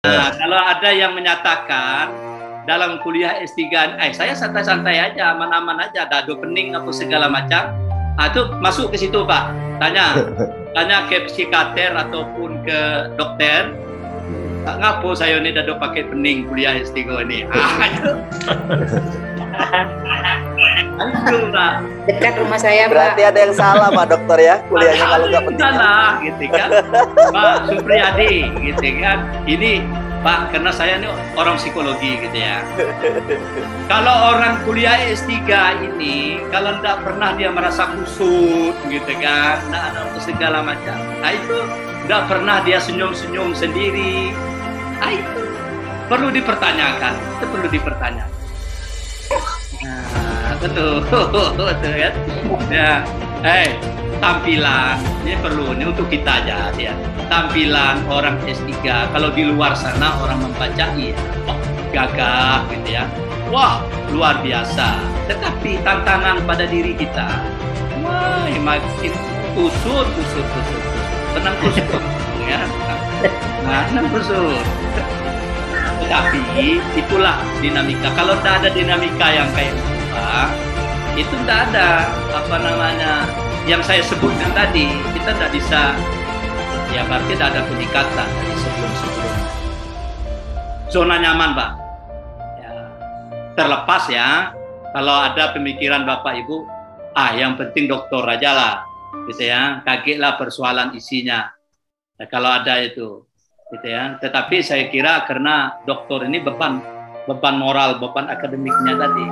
Nah, kalau ada yang menyatakan dalam kuliah S3, saya santai-santai aja, aman-aman aja, dado pening apa segala macam, itu masuk ke situ Pak, tanya ke psikiater ataupun ke dokter, ngapo saya ini dado pakai pening kuliah S3 ini. Itu Pak. Dekat rumah saya Pak. Berarti ada yang salah Pak dokter ya, kuliahnya kalau nggak penting. Salah gitu kan, Pak Supriyadi gitu kan. Ini Pak, karena saya ini orang psikologi gitu ya. Kalau orang kuliah S3 ini, kalau tidak pernah dia merasa kusut gitu kan, tidak ada segala macam. Nah itu tidak pernah dia senyum-senyum sendiri. Nah itu perlu dipertanyakan, itu perlu dipertanyakan. Nah, betul kan? Ya, tampilan ini perlu, ini untuk kita aja ya. Tampilan orang S3 kalau di luar sana orang membaca gagah gitu ya, wah luar biasa. Tetapi tantangan pada diri kita, wah makin kusut, tenang kusut ya, tenang kusut. Tapi itulah dinamika. Kalau tidak ada dinamika yang kayak itu tidak ada yang saya sebutkan tadi, kita tidak bisa, ya berarti tidak ada peningkatan dari sebelum-sebelum. Zona nyaman Pak, ya, terlepas ya, kalau ada pemikiran Bapak Ibu, yang penting dokter aja lah, gitu ya, kagetlah persoalan isinya, ya, kalau ada itu, gitu ya. Tetapi saya kira karena dokter ini beban moral, beban akademiknya tadi.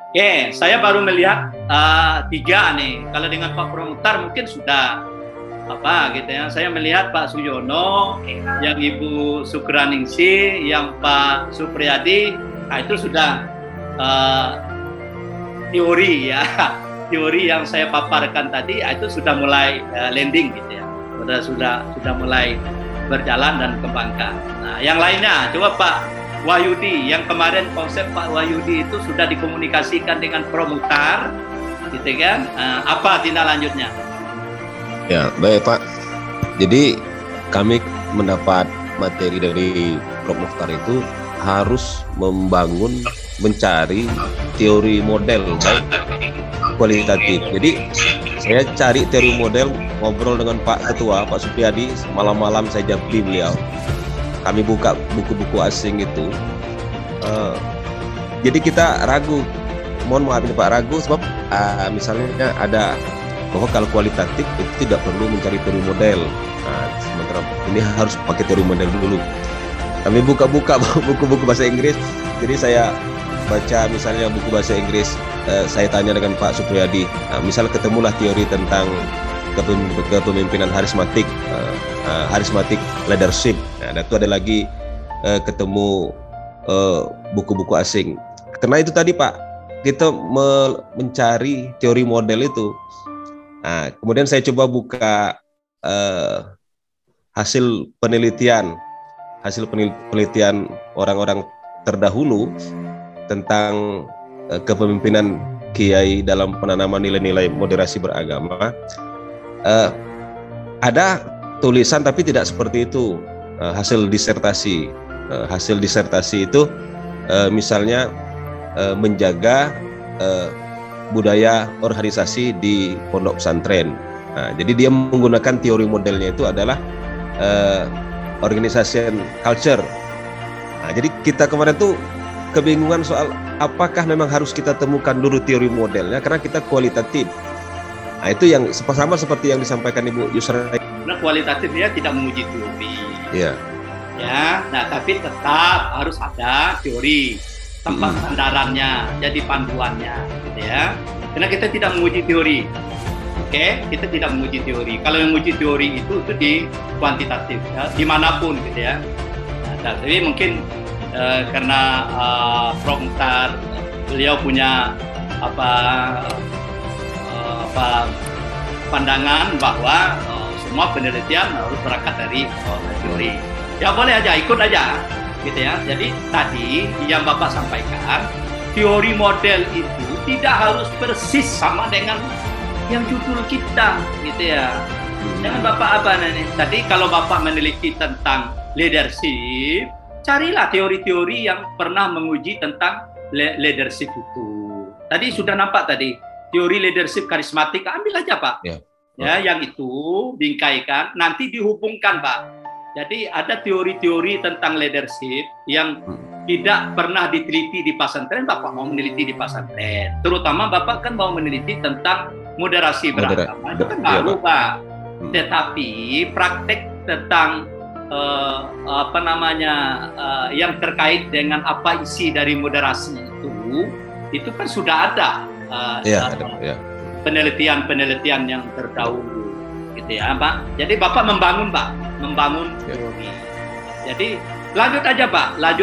Oke, saya baru melihat 3 nih. Kalau dengan Pak Promutar mungkin sudah gitu ya. Saya melihat Pak Suyono, yang Ibu Sukraningsi, yang Pak Supriyadi, itu sudah teori ya. Teori yang saya paparkan tadi itu sudah mulai landing gitu ya. Sudah mulai berjalan dan kembangkan. Nah, yang lainnya coba Pak Wahyudi, yang kemarin konsep Pak Wahyudi itu sudah dikomunikasikan dengan Promutar, gitu kan? Apa tindak lanjutnya? Ya, baik Pak. Jadi kami mendapat materi dari Prof. Mukhtar itu harus mencari teori model baik kualitatif. Jadi saya cari teori model, ngobrol dengan Pak Ketua, Pak Supriyadi, malam-malam saya japri beliau. Kami buka buku-buku asing itu. Jadi kita ragu, mohon maaf ini Pak, ragu sebab misalnya ada bahwa kalau kualitatif itu tidak perlu mencari teori model. Nah, sementara ini harus pakai teori model dulu. Kami buka-buka buku-buku bahasa Inggris. Jadi saya baca misalnya buku bahasa Inggris, saya tanya dengan Pak Supriyadi, misal ketemulah teori tentang kepemimpinan harismatik, harismatic leadership. Nah, itu ada lagi ketemu buku-buku asing. Karena itu tadi Pak, kita mencari teori model itu. Nah, kemudian saya coba buka hasil penelitian orang-orang terdahulu tentang kepemimpinan kiai dalam penanaman nilai-nilai moderasi beragama. Ada tulisan tapi tidak seperti itu. Hasil disertasi itu misalnya menjaga budaya organisasi di pondok pesantren. Nah, jadi dia menggunakan teori modelnya itu adalah organization culture. Nah, jadi kita kemarin tuh kebingungan soal apakah memang harus kita temukan dulu teori modelnya karena kita kualitatif. Nah, itu yang sama seperti yang disampaikan Ibu Yusra. Nah, kualitatif dia tidak menguji teori. Iya. Ya, nah tapi tetap harus ada teori, tempat sandarannya, jadi panduannya, gitu ya. Karena kita tidak menguji teori. Oke, kita tidak menguji teori. Kalau yang menguji teori itu di kuantitatif, ya, dimanapun gitu ya. Nah, tapi mungkin karena Prof. Mukhtar, beliau punya pandangan bahwa semua penelitian harus berangkat dari teori. Ya boleh aja, ikut aja, gitu ya. Jadi tadi yang Bapak sampaikan, teori model itu tidak harus persis sama dengan yang judul kita, gitu ya. Jangan Bapak tadi kalau Bapak meneliti tentang leadership, carilah teori-teori yang pernah menguji tentang leadership itu. Tadi sudah nampak tadi, teori leadership karismatik, ambil aja Pak. Ya, yang itu bingkaikan, nanti dihubungkan Pak. Jadi ada teori-teori tentang leadership yang tidak pernah diteliti di pesantren, Bapak mau meneliti di pesantren. Terutama Bapak kan mau meneliti tentang moderasi beragama. Itu kan baru Pak. Tetapi praktek tentang yang terkait dengan apa isi dari moderasi itu kan sudah ada. Penelitian-penelitian yang terdahulu gitu ya Pak. Jadi Bapak membangun teori. Jadi lanjut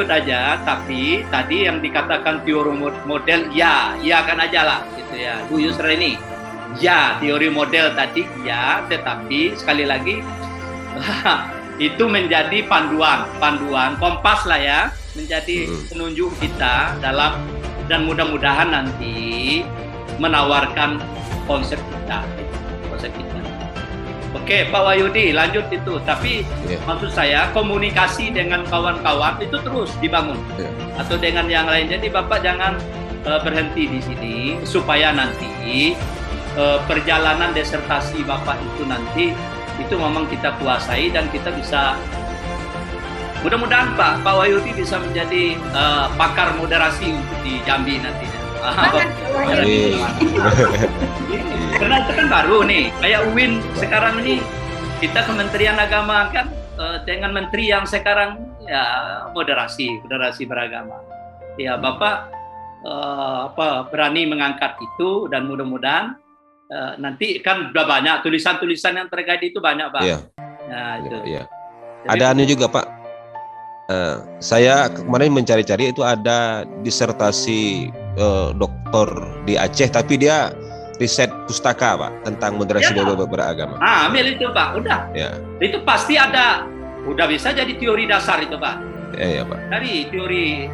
aja tapi tadi yang dikatakan teori model ya kan aja lah gitu ya Bu Yusra ini. Ya, teori model tadi ya, tetapi sekali lagi itu menjadi panduan kompas lah ya, menjadi penunjuk kita dalam, dan mudah-mudahan nanti menawarkan konsep kita. Oke, Pak Wahyudi, lanjut itu. Tapi maksud saya komunikasi dengan kawan-kawan itu terus dibangun, atau dengan yang lain. Jadi Bapak jangan berhenti di sini, supaya nanti perjalanan disertasi Bapak itu nanti itu memang kita kuasai dan kita bisa. Mudah-mudahan Pak Wahyudi bisa menjadi pakar moderasi untuk di Jambi nanti. Karena itu kan baru nih, kayak UIN sekarang ini kita Kementerian Agama kan dengan menteri yang sekarang ya moderasi beragama. Ya Bapak berani mengangkat itu, dan mudah-mudahan nanti kan udah banyak tulisan-tulisan yang terkait itu banyak Pak. Nah, itu. Ada anu juga Pak. Saya kemarin mencari-cari itu ada disertasi doktor di Aceh, tapi dia riset pustaka Pak tentang moderasi beragama. Ambil itu Pak, udah. Itu pasti ada, udah bisa jadi teori dasar itu Pak. Iya Pak. Dari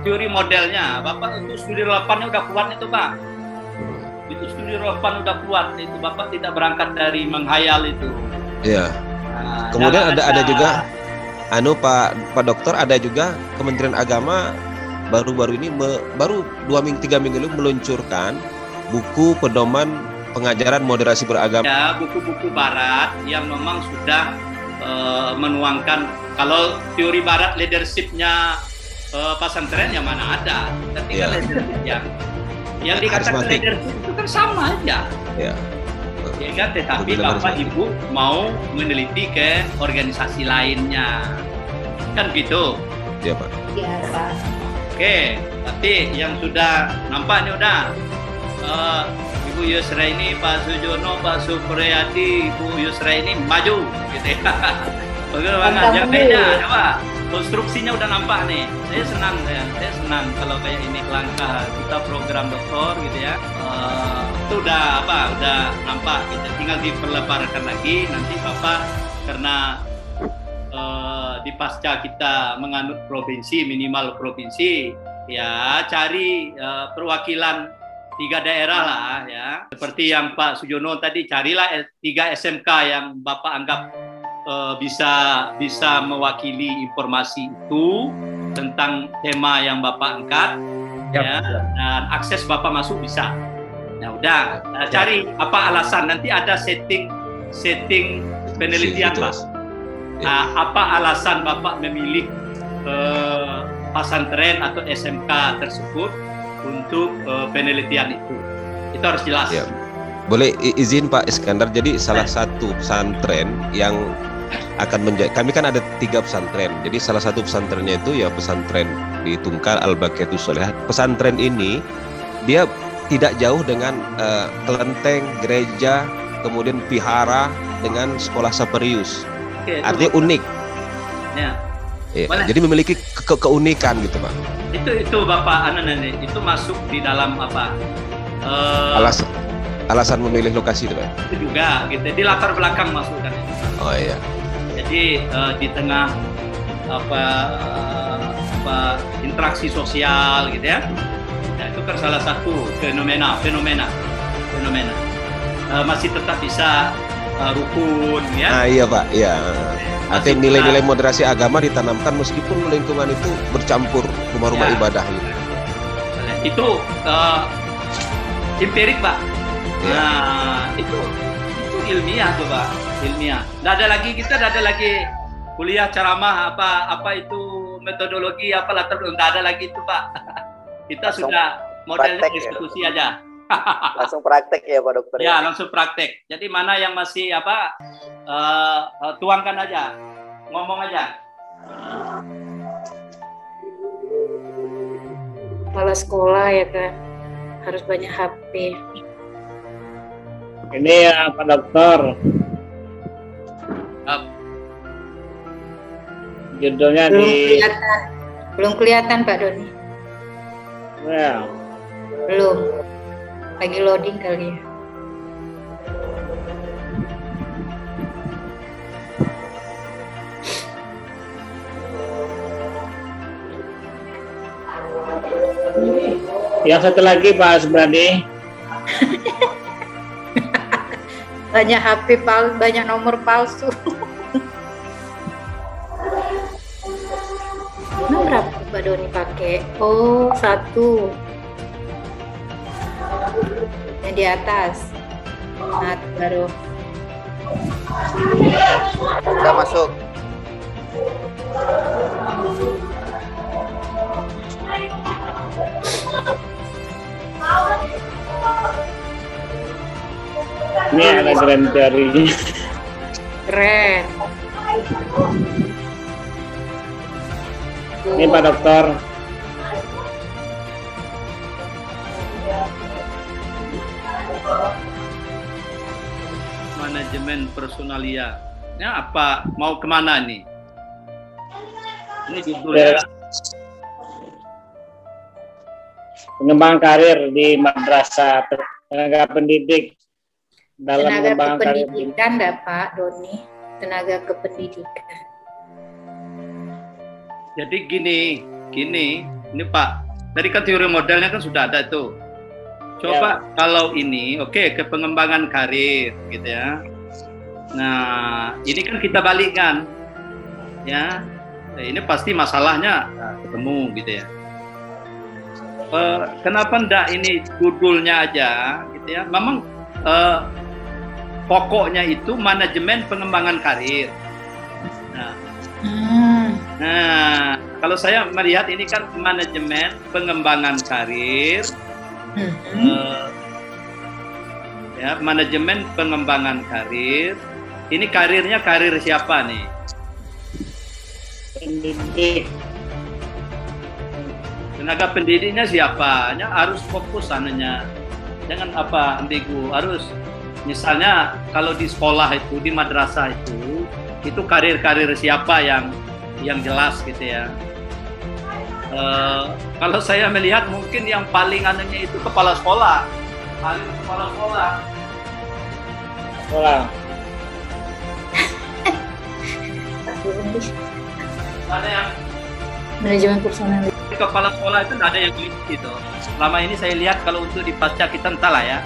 teori modelnya, Bapak itu studi relevannya udah kuat itu Pak. Itu studi relevan udah kuat itu, Bapak tidak berangkat dari menghayal itu. Iya. Kemudian ada juga Pak Dokter, ada juga Kementerian Agama baru-baru ini baru 2-3 minggu lalu meluncurkan buku pedoman pengajaran moderasi beragama. Ya, buku-buku Barat yang memang sudah menuangkan, kalau teori Barat leadership-nya pesantren yang mana ada, tapi kan leadership yang dikatakan leadership itu kan sama aja. Ya kan, tetapi Bapak Ibu mau meneliti ke organisasi lainnya, kan gitu. Iya Pak. Iya Pak. Oke, berarti yang sudah nampak ini udah Ibu Yusra ini, Pak Sujono, Pak Supriyadi, Ibu Yusra ini maju gitu ya. Bagaimana jaganya? Coba konstruksinya udah nampak nih. Saya senang kalau kayak ini langkah kita program doktor gitu ya. Itu udah nampak, kita tinggal diperlebarkan lagi nanti Bapak, karena di pasca kita menganut provinsi, minimal provinsi ya, cari perwakilan 3 daerah lah ya, seperti yang Pak Sujono tadi, carilah 3 SMK yang Bapak anggap bisa mewakili informasi itu tentang tema yang Bapak angkat ya, dan akses Bapak masuk bisa. Nah udah, cari apa alasan, nanti ada setting penelitian Pak. Apa alasan Bapak memilih pesantren atau SMK tersebut untuk penelitian itu harus jelas. Boleh izin Pak Iskandar, jadi salah satu pesantren yang akan menjadi, kami kan ada 3 pesantren, jadi salah satu pesantrennya itu ya pesantren di Tungkal Al-Baqiyatus Sholihah. Pesantren ini dia tidak jauh dengan kelenteng, gereja, kemudian vihara dengan sekolah Saperius. Artinya unik. Ya. Jadi memiliki keunikan gitu Pak. Itu Bapak itu masuk di dalam apa? Alasan memilih lokasi itu Pak. Itu juga gitu. Di latar belakang masuk kan itu. Oh iya. Jadi di tengah interaksi sosial gitu ya. Nah, itu kan salah satu fenomena. Masih tetap bisa rukun ya. Iya Pak, iya. Artinya nilai-nilai moderasi agama ditanamkan meskipun lingkungan itu bercampur rumah-rumah Ya. ibadah gitu. Itu empirik, Pak. Ya. Nah, itu ilmiah tuh, Pak. Ilmiah. Nggak ada lagi, kita nggak ada lagi kuliah ceramah apa itu metodologi apa latar belakang, nggak ada lagi itu, Pak. Kita Langsung sudah modelnya praktek ya, eksekusi aja. Langsung praktek ya Pak Dokter. Ya, langsung praktek. Jadi mana yang masih tuangkan aja, ngomong aja. Kepala sekolah ya kan, harus banyak HP. Ini ya Pak Dokter, judulnya Belum kelihatan Pak Doni. ya, Belum. Lagi loading kali ya. yang satu lagi Pak Subradi. Banyak HP palsu, banyak nomor palsu. Nomor berapa Pak Doni pakai? Oh, 1. Yang di atas. Nah, baru. Udah masuk. Ini ada grand jari. Keren. Ini Pak Dokter. Manajemen personalia. Ini apa? Mau kemana nih? Ini judulnya. Pengembangan karir di madrasah tenaga pendidik dalam Tenaga pengembangan karir. kependidikan enggak Pak Doni? Tenaga kependidikan. Jadi gini, ini Pak. Tadi kan teori modelnya kan sudah ada itu. Coba kalau ini, oke, ke pengembangan karir, gitu ya. Nah, ini kan kita balikkan, ya. Ini pasti masalahnya ketemu, gitu ya. Kenapa ndak ini judulnya aja, gitu ya? Memang pokoknya itu manajemen pengembangan karir. Nah, kalau saya melihat ini kan manajemen pengembangan karir. Ya, manajemen pengembangan karir. Ini karirnya karir siapa nih? Pendidik. Tenaga pendidiknya siapa? Harus fokus sananya. Jangan ambigu. Harus misalnya kalau di sekolah itu, di madrasah itu karir-karir siapa yang jelas gitu ya. Kalau saya melihat mungkin yang paling anunya itu kepala sekolah. Kepala sekolah. Ada yang Manajemen personal. kepala sekolah itu nggak ada yang gitu. Selama ini saya lihat kalau untuk di pasca kita entahlah ya.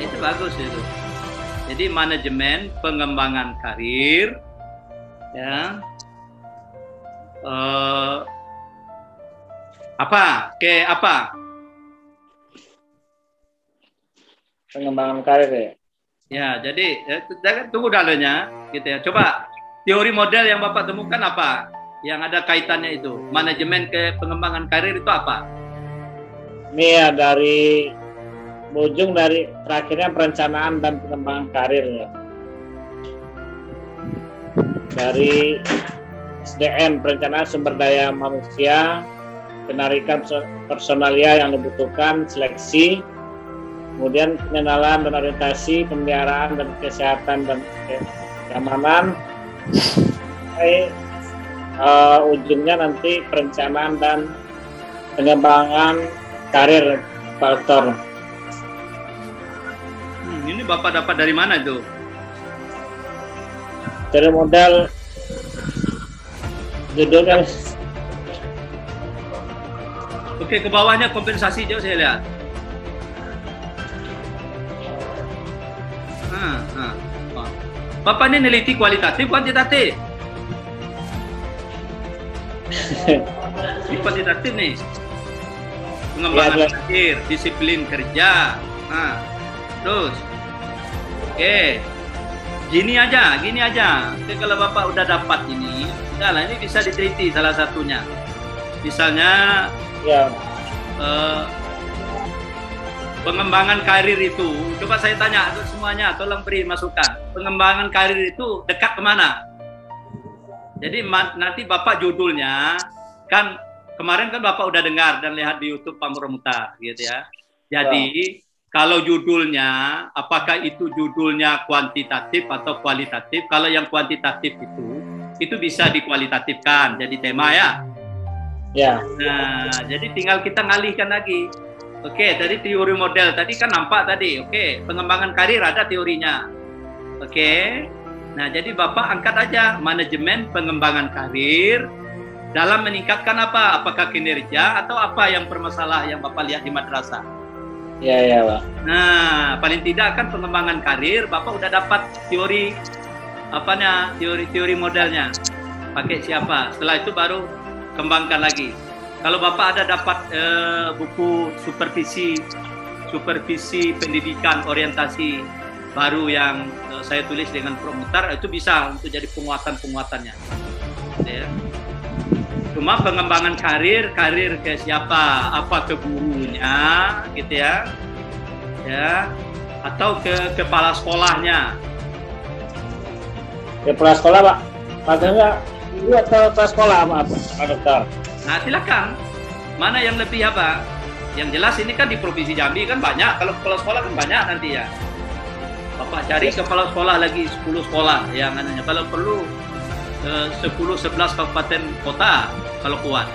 Itu bagus itu. Jadi manajemen pengembangan karir, ya. Apa? Pengembangan karir ya. Ya, jadi tunggu dalanya, gitu ya. Coba teori model yang Bapak temukan apa? Yang ada kaitannya itu, manajemen ke pengembangan karir itu apa? Ini ya dari ujung dari terakhirnya perencanaan dan pengembangan karir ya. Dari SDM, perencanaan sumber daya manusia, penarikan personalia yang dibutuhkan, seleksi, kemudian pengenalan dan orientasi, pemeliharaan dan kesehatan dan keamanan. Ujungnya nanti perencanaan dan pengembangan karir Pak Dokter. Ini Bapak dapat dari mana itu? Dari model judulnya. Oke, ke bawahnya kompensasi jauh saya lihat. Bapak ini neliti kualitatif, kuantitatif. Ini kuantitatif nih. Pengembangan karir, disiplin kerja. Nah, terus, oke, gini aja. Jadi kalau Bapak udah dapat ini, udah lah, ini bisa diteliti salah satunya. Misalnya, Ya. Pengembangan karir itu, coba saya tanya semuanya, tolong beri masukan. Pengembangan karir itu dekat kemana? Jadi nanti Bapak judulnya, kan kemarin kan Bapak udah dengar dan lihat di YouTube Pak Mutar, gitu ya. Jadi kalau judulnya, apakah itu judulnya kuantitatif atau kualitatif? Kalau yang kuantitatif itu bisa dikualitatifkan jadi tema ya. Ya. Nah, jadi tinggal kita ngalihkan lagi. Oke, dari teori model tadi kan nampak tadi. Oke, pengembangan karir ada teorinya. Oke. Nah, jadi Bapak angkat aja manajemen pengembangan karir dalam meningkatkan apa? Apakah kinerja atau apa yang bermasalah yang Bapak lihat di madrasah? Ya, Pak. Nah, paling tidak kan pengembangan karir Bapak udah dapat teori apanya? Teori modelnya. Pakai siapa? Setelah itu baru kembangkan lagi. Kalau Bapak ada dapat buku supervisi pendidikan orientasi baru yang saya tulis dengan Prof. Mutar, itu bisa untuk jadi penguatannya. Ya. Cuma pengembangan karir ke siapa? Apa ke gurunya, gitu ya? Ya, atau ke kepala sekolahnya? Kepala sekolah, Pak. Maksudnya guru atau kepala sekolah, Pak Dokter? Nah, silakan. Mana yang lebih apa? Yang jelas ini kan di Provinsi Jambi kan banyak. Kalau kepala sekolah kan banyak nanti ya. Bapak cari kepala sekolah lagi 10 sekolah yang anaknya. Kalau perlu 10-11 kabupaten kota kalau kuat.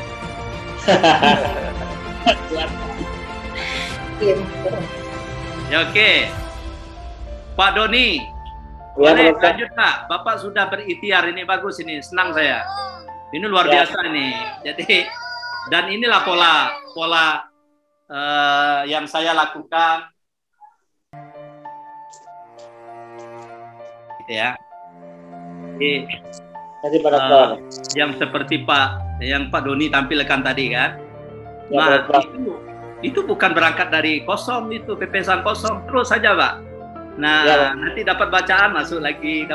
Ya, oke. Pak Doni, boleh lanjut Pak. Bapak sudah berikhtiar, ini bagus ini, senang saya. Ini luar biasa nih. Jadi, dan inilah pola yang saya lakukan. Gitu ya. Jadi, yang seperti yang Pak Doni tampilkan tadi kan. Nah, itu bukan berangkat dari kosong, itu pepesan kosong, terus saja Pak. Nah, nanti dapat bacaan masuk lagi,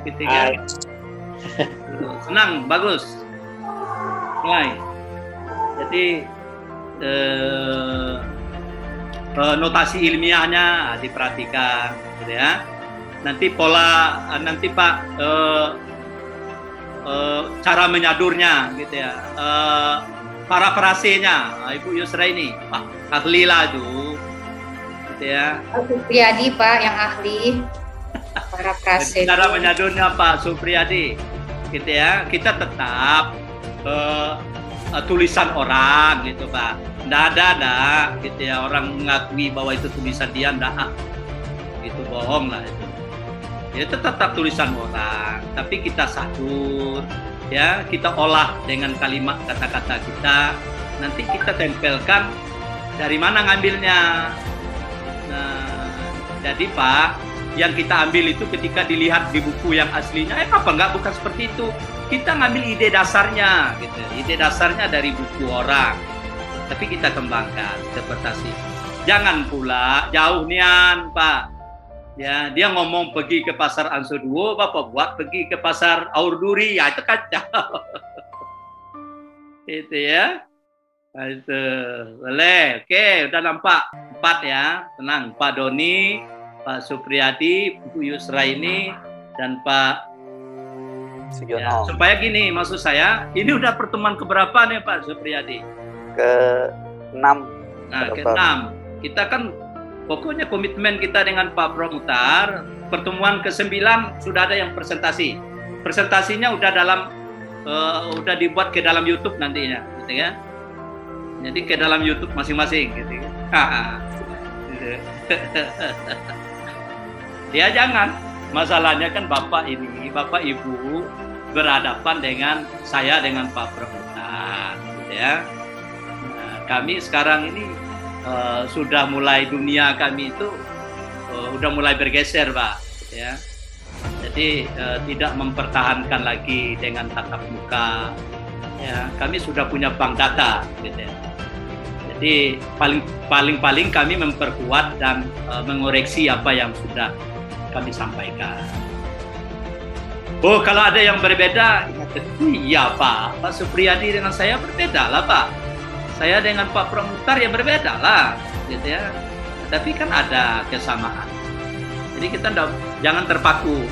gitu kan. Senang, bagus. Mulai. Jadi notasi ilmiahnya diperhatikan, gitu ya. Nanti Pak cara menyadurnya, gitu ya. Parafrasenya, Ibu Yusra ini, Pak ahli lah tuh, gitu ya. Supriyadi Pak yang ahli parafrase. Cara menyadurnya Pak Supriyadi, gitu ya. Kita tetap tulisan orang, gitu Pak. Nggak ada, gitu ya. Orang mengakui bahwa itu tulisan dia, nggak, gitu, bohong lah itu. Itu tetap tulisan orang, tapi kita sadur, ya, kita olah dengan kalimat kata-kata kita, nanti kita tempelkan dari mana ngambilnya. Nah, jadi Pak, yang kita ambil itu ketika dilihat di buku yang aslinya, apa enggak, bukan seperti itu. Kita ngambil ide dasarnya, gitu. Ide dasarnya dari buku orang, tapi kita kembangkan, interpretasi. Jangan pula jauh nian Pak. Ya, dia ngomong pergi ke pasar Ansoduo, Bapak buat pergi ke pasar Aurduri, ya itu kacau. Itu ya. Nah, itu boleh. Oke, udah nampak 4 ya. Tenang, Pak Doni, Pak Supriyadi, Bu Yusra ini, dan Pak ya, supaya gini, maksud saya, ini udah pertemuan keberapa nih Pak Supriyadi? Ke-6. Nah, ke-6. Kita kan pokoknya komitmen kita dengan Pak Prof. Mutar, pertemuan ke-9 sudah ada yang presentasi. Presentasinya udah dibuat ke dalam YouTube nantinya, gitu ya. Jadi ke dalam YouTube masing-masing, gitu ya. Ya jangan, masalahnya kan Bapak Ibu berhadapan dengan saya, dengan Pak Prof. Mutar, gitu ya. Nah, kami sekarang ini sudah mulai, dunia kami itu udah mulai bergeser Pak, ya. Jadi tidak mempertahankan lagi dengan tatap muka. Ya, kami sudah punya bank data, gitu ya. Jadi paling kami memperkuat dan mengoreksi apa yang sudah kami sampaikan. Oh, kalau ada yang berbeda, iya Pak Supriyadi dengan saya berbeda lah Pak. Saya dengan Pak Pramutar ya berbeda lah, gitu ya. Tapi kan ada kesamaan. Jadi kita jangan terpaku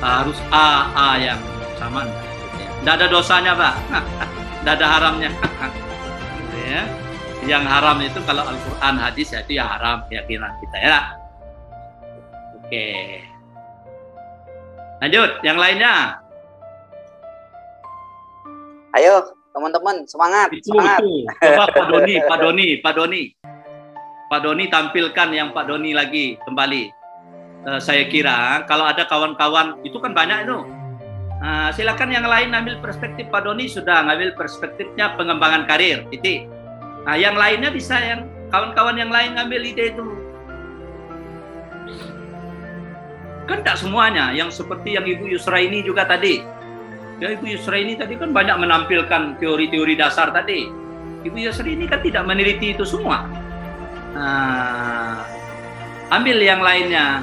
harus A yang sama. Gitu ya. Nggak ada dosanya Pak, nggak ada haramnya. Gitu ya. Yang haram itu kalau Al-Quran hadis ya itu ya haram keyakinan kita ya. Oke. Lanjut, yang lainnya. Ayo, teman-teman, semangat, semangat. Coba Pak Doni tampilkan yang Pak Doni lagi kembali. Saya kira kalau ada kawan-kawan itu kan banyak itu. Silakan yang lain ambil perspektif Pak Doni sudah ngambil perspektifnya pengembangan karir, titik. Nah, yang lainnya bisa yang kawan-kawan yang lain ngambil ide itu. Kan tidak semuanya, yang seperti yang Ibu Yusraini juga tadi. Ya, Ibu Yusraini tadi kan banyak menampilkan teori-teori dasar tadi. Ibu Yusraini kan tidak meneliti itu semua. Nah, ambil yang lainnya.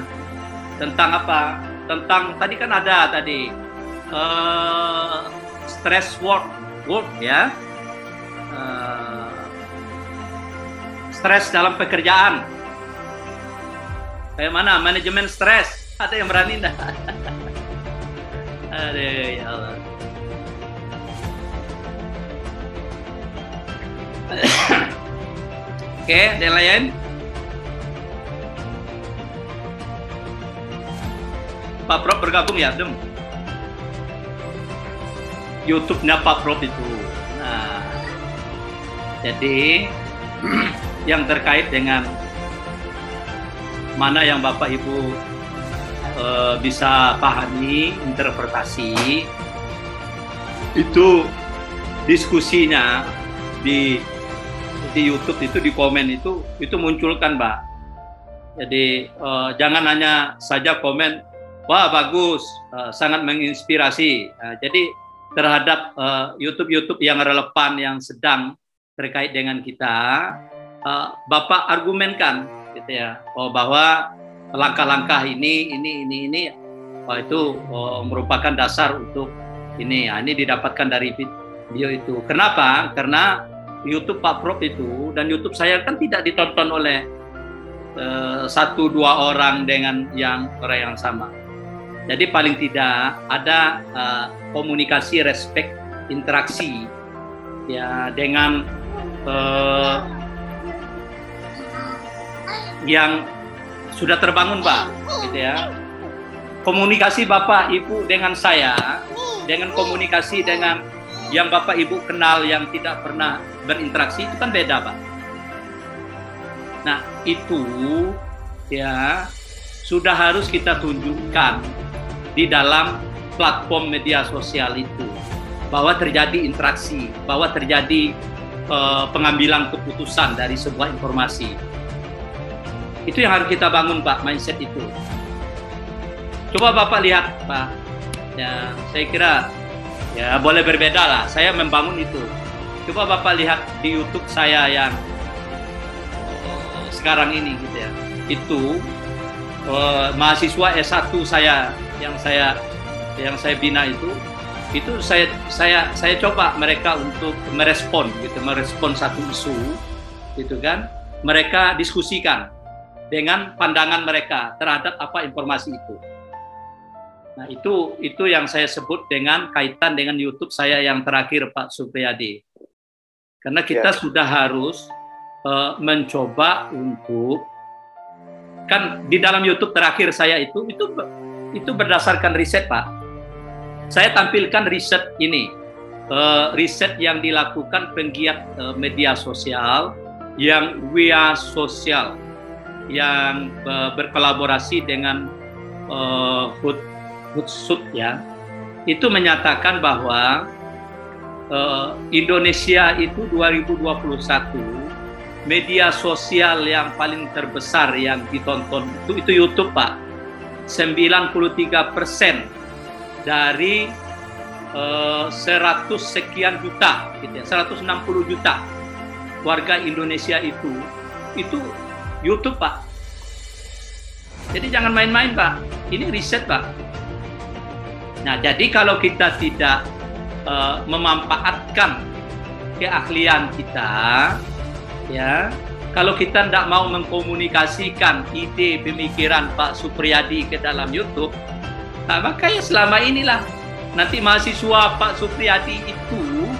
Tentang apa? Tentang tadi kan ada tadi stress work ya. Stres dalam pekerjaan. Kayak mana? Manajemen stres. Ada yang berani enggak? Aduh, ya Allah. Oke, ada yang lain? Pak Prof bergabung ya, Dem? YouTube-nya Pak Prof itu. Nah, jadi yang terkait dengan mana yang Bapak Ibu bisa pahami, interpretasi, itu diskusinya di YouTube itu, di komen itu munculkan, Mbak. Jadi jangan hanya saja komen, wah bagus, sangat menginspirasi. Jadi terhadap YouTube yang relevan, yang sedang terkait dengan kita, Bapak argumenkan, gitu ya, bahwa langkah-langkah ini, wah itu merupakan dasar untuk ini. Ya, ini didapatkan dari video itu. Kenapa? Karena YouTube Pak Prof itu dan YouTube saya kan tidak ditonton oleh 1-2 orang dengan orang yang sama. Jadi paling tidak ada komunikasi, respect, interaksi ya dengan yang sudah terbangun, Pak, gitu ya. Komunikasi Bapak Ibu dengan saya, dengan komunikasi dengan yang Bapak Ibu kenal yang tidak pernah berinteraksi itu kan beda, Pak. Nah, itu ya sudah harus kita tunjukkan di dalam platform media sosial itu, bahwa terjadi interaksi, bahwa terjadi pengambilan keputusan dari sebuah informasi. Itu yang harus kita bangun, Pak, mindset itu. Coba Bapak lihat, Pak. Ya, saya kira ya boleh berbeda lah. Saya membangun itu. Coba Bapak lihat di YouTube saya yang sekarang ini, gitu ya. Itu mahasiswa S1 saya yang saya bina itu saya coba mereka untuk merespon, gitu, merespon satu isu, gitu kan. Mereka diskusikan dengan pandangan mereka terhadap apa informasi itu. Nah, itu yang saya sebut dengan kaitan dengan YouTube saya yang terakhir, Pak Supriyadi. Karena kita sudah harus mencoba untuk, kan di dalam YouTube terakhir saya itu berdasarkan riset, Pak. Saya tampilkan riset ini, riset yang dilakukan penggiat media sosial yang via sosial, yang berkolaborasi dengan Hootsuite ya, itu menyatakan bahwa Indonesia itu 2021 media sosial yang paling terbesar yang ditonton itu YouTube, Pak. 93% dari 100 sekian juta, gitu ya, 160 juta warga Indonesia itu YouTube, Pak. Jadi jangan main-main, Pak. Ini riset, Pak. Nah, jadi kalau kita tidak memanfaatkan keahlian kita, ya, kalau kita tidak mau mengkomunikasikan ide pemikiran Pak Supriyadi ke dalam YouTube, nah, maka ya selama inilah nanti mahasiswa Pak Supriyadi itu,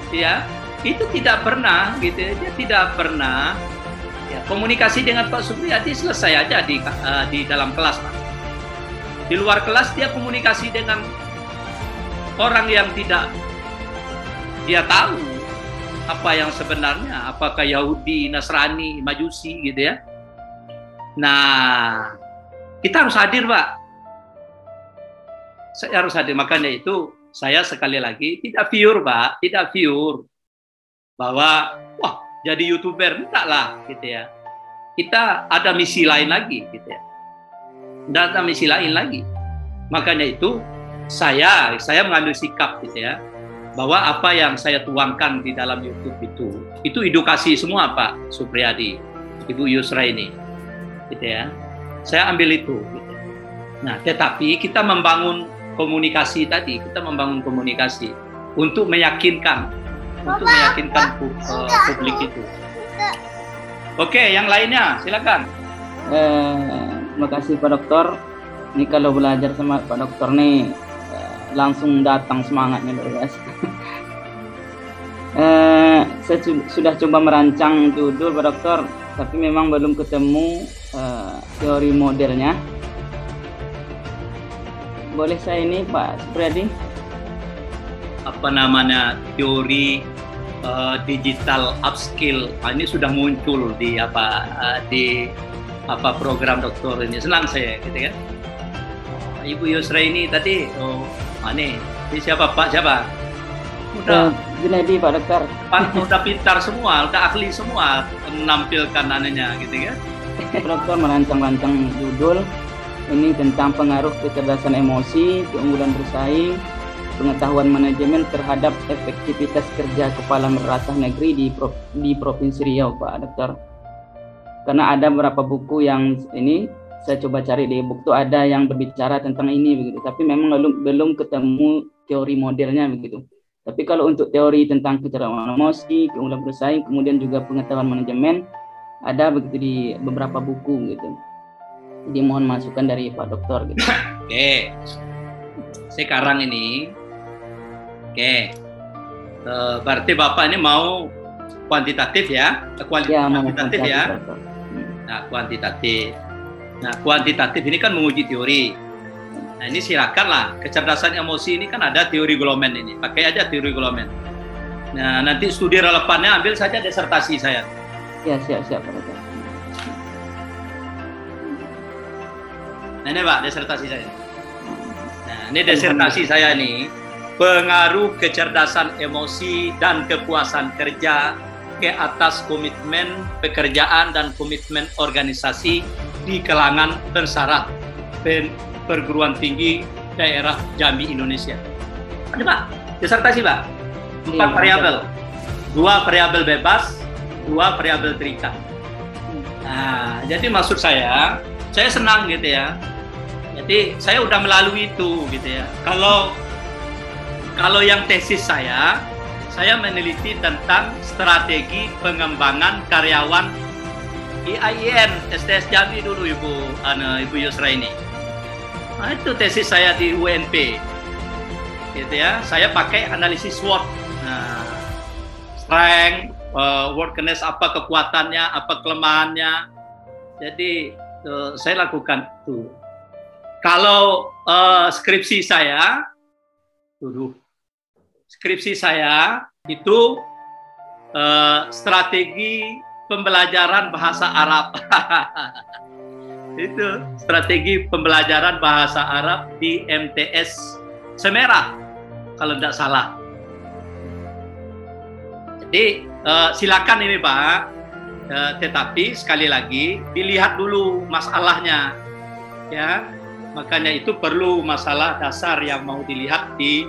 ya, itu tidak pernah, gitu, dia tidak pernah, ya, komunikasi dengan Pak Supriyadi selesai aja di dalam kelas, Pak. Di luar kelas dia komunikasi dengan orang yang tidak dia tahu apa yang sebenarnya, apakah Yahudi, Nasrani, Majusi, gitu ya. Nah, kita harus hadir, Pak. Saya harus hadir. Makanya itu saya sekali lagi tidak pure, Pak, tidak pure bahwa wah jadi YouTuber, enggaklah, gitu ya. Kita ada misi lain lagi, gitu ya. Ada misi lain lagi. Makanya itu saya mengambil sikap, gitu ya, bahwa apa yang saya tuangkan di dalam YouTube itu edukasi semua, Pak Supriyadi, Ibu Yusra ini, gitu ya. Saya ambil itu, gitu. Nah, tetapi kita membangun komunikasi tadi, untuk meyakinkan publik itu. Oke, yang lainnya silakan. Terima kasih Pak Dokter. Ini kalau belajar sama Pak Dokter nih langsung datang semangatnya, guys. Saya sudah coba merancang judul, Pak Dokter, tapi memang belum ketemu teori modelnya. Boleh saya ini, Pak Supriyadi? Apa namanya, teori digital upskill. Ini sudah muncul di program dokter ini. Senang saya, gitu kan. Ibu Yusra ini tadi, ini siapa, Pak? Siapa? Udah Junaidi, Pak Dokter. Udah pintar semua, udah ahli semua menampilkan anehnya, gitu kan. Pak Dokter merancang-rancang judul ini tentang pengaruh kecerdasan emosi, keunggulan bersaing, pengetahuan manajemen terhadap efektivitas kerja kepala merantau negeri di Provinsi Riau, Pak Dokter. Karena ada beberapa buku yang ini saya coba cari di buku itu ada yang berbicara tentang ini, begitu. Tapi memang belum ketemu teori modelnya, begitu. Tapi kalau untuk teori tentang kecerdasan emosi, keunggulan bersaing, kemudian juga pengetahuan manajemen, ada begitu di beberapa buku, gitu. Jadi mohon masukan dari Pak Dokter, gitu. Oke, sekarang ini, berarti Bapak ini mau kuantitatif ya, kuantitatif ya. Nah, kuantitatif ini kan menguji teori. Nah, ini silakanlah, kecerdasan emosi ini kan ada teori Goleman ini, pakai aja teori Goleman. Nah, nanti studi relevannya ambil saja disertasi saya. Ya, siap Pak Dokter. Nah, ini Pak, disertasi saya. Nah, ini disertasi saya nih, pengaruh kecerdasan emosi dan kepuasan kerja ke atas komitmen pekerjaan dan komitmen organisasi di kalangan pensaraf perguruan tinggi daerah Jambi Indonesia. Ada Pak, disertasi Pak. 4 variabel. 2 variabel bebas, 2 variabel terikat. Nah, jadi maksud saya senang, gitu ya. Jadi saya udah melalui itu, gitu ya. Kalau yang tesis saya meneliti tentang strategi pengembangan karyawan IAIN STS Jambi dulu, Ibu Yusra ini. Nah, itu tesis saya di UNP, gitu ya. Saya pakai analisis SWOT. Nah, strength, weakness, apa kekuatannya, apa kelemahannya. Jadi saya lakukan itu. Kalau skripsi saya itu strategi pembelajaran bahasa Arab. Itu strategi pembelajaran bahasa Arab di MTS Semerah, kalau tidak salah. Jadi silakan ini Pak, tetapi sekali lagi dilihat dulu masalahnya, ya. Makanya itu perlu masalah dasar yang mau dilihat di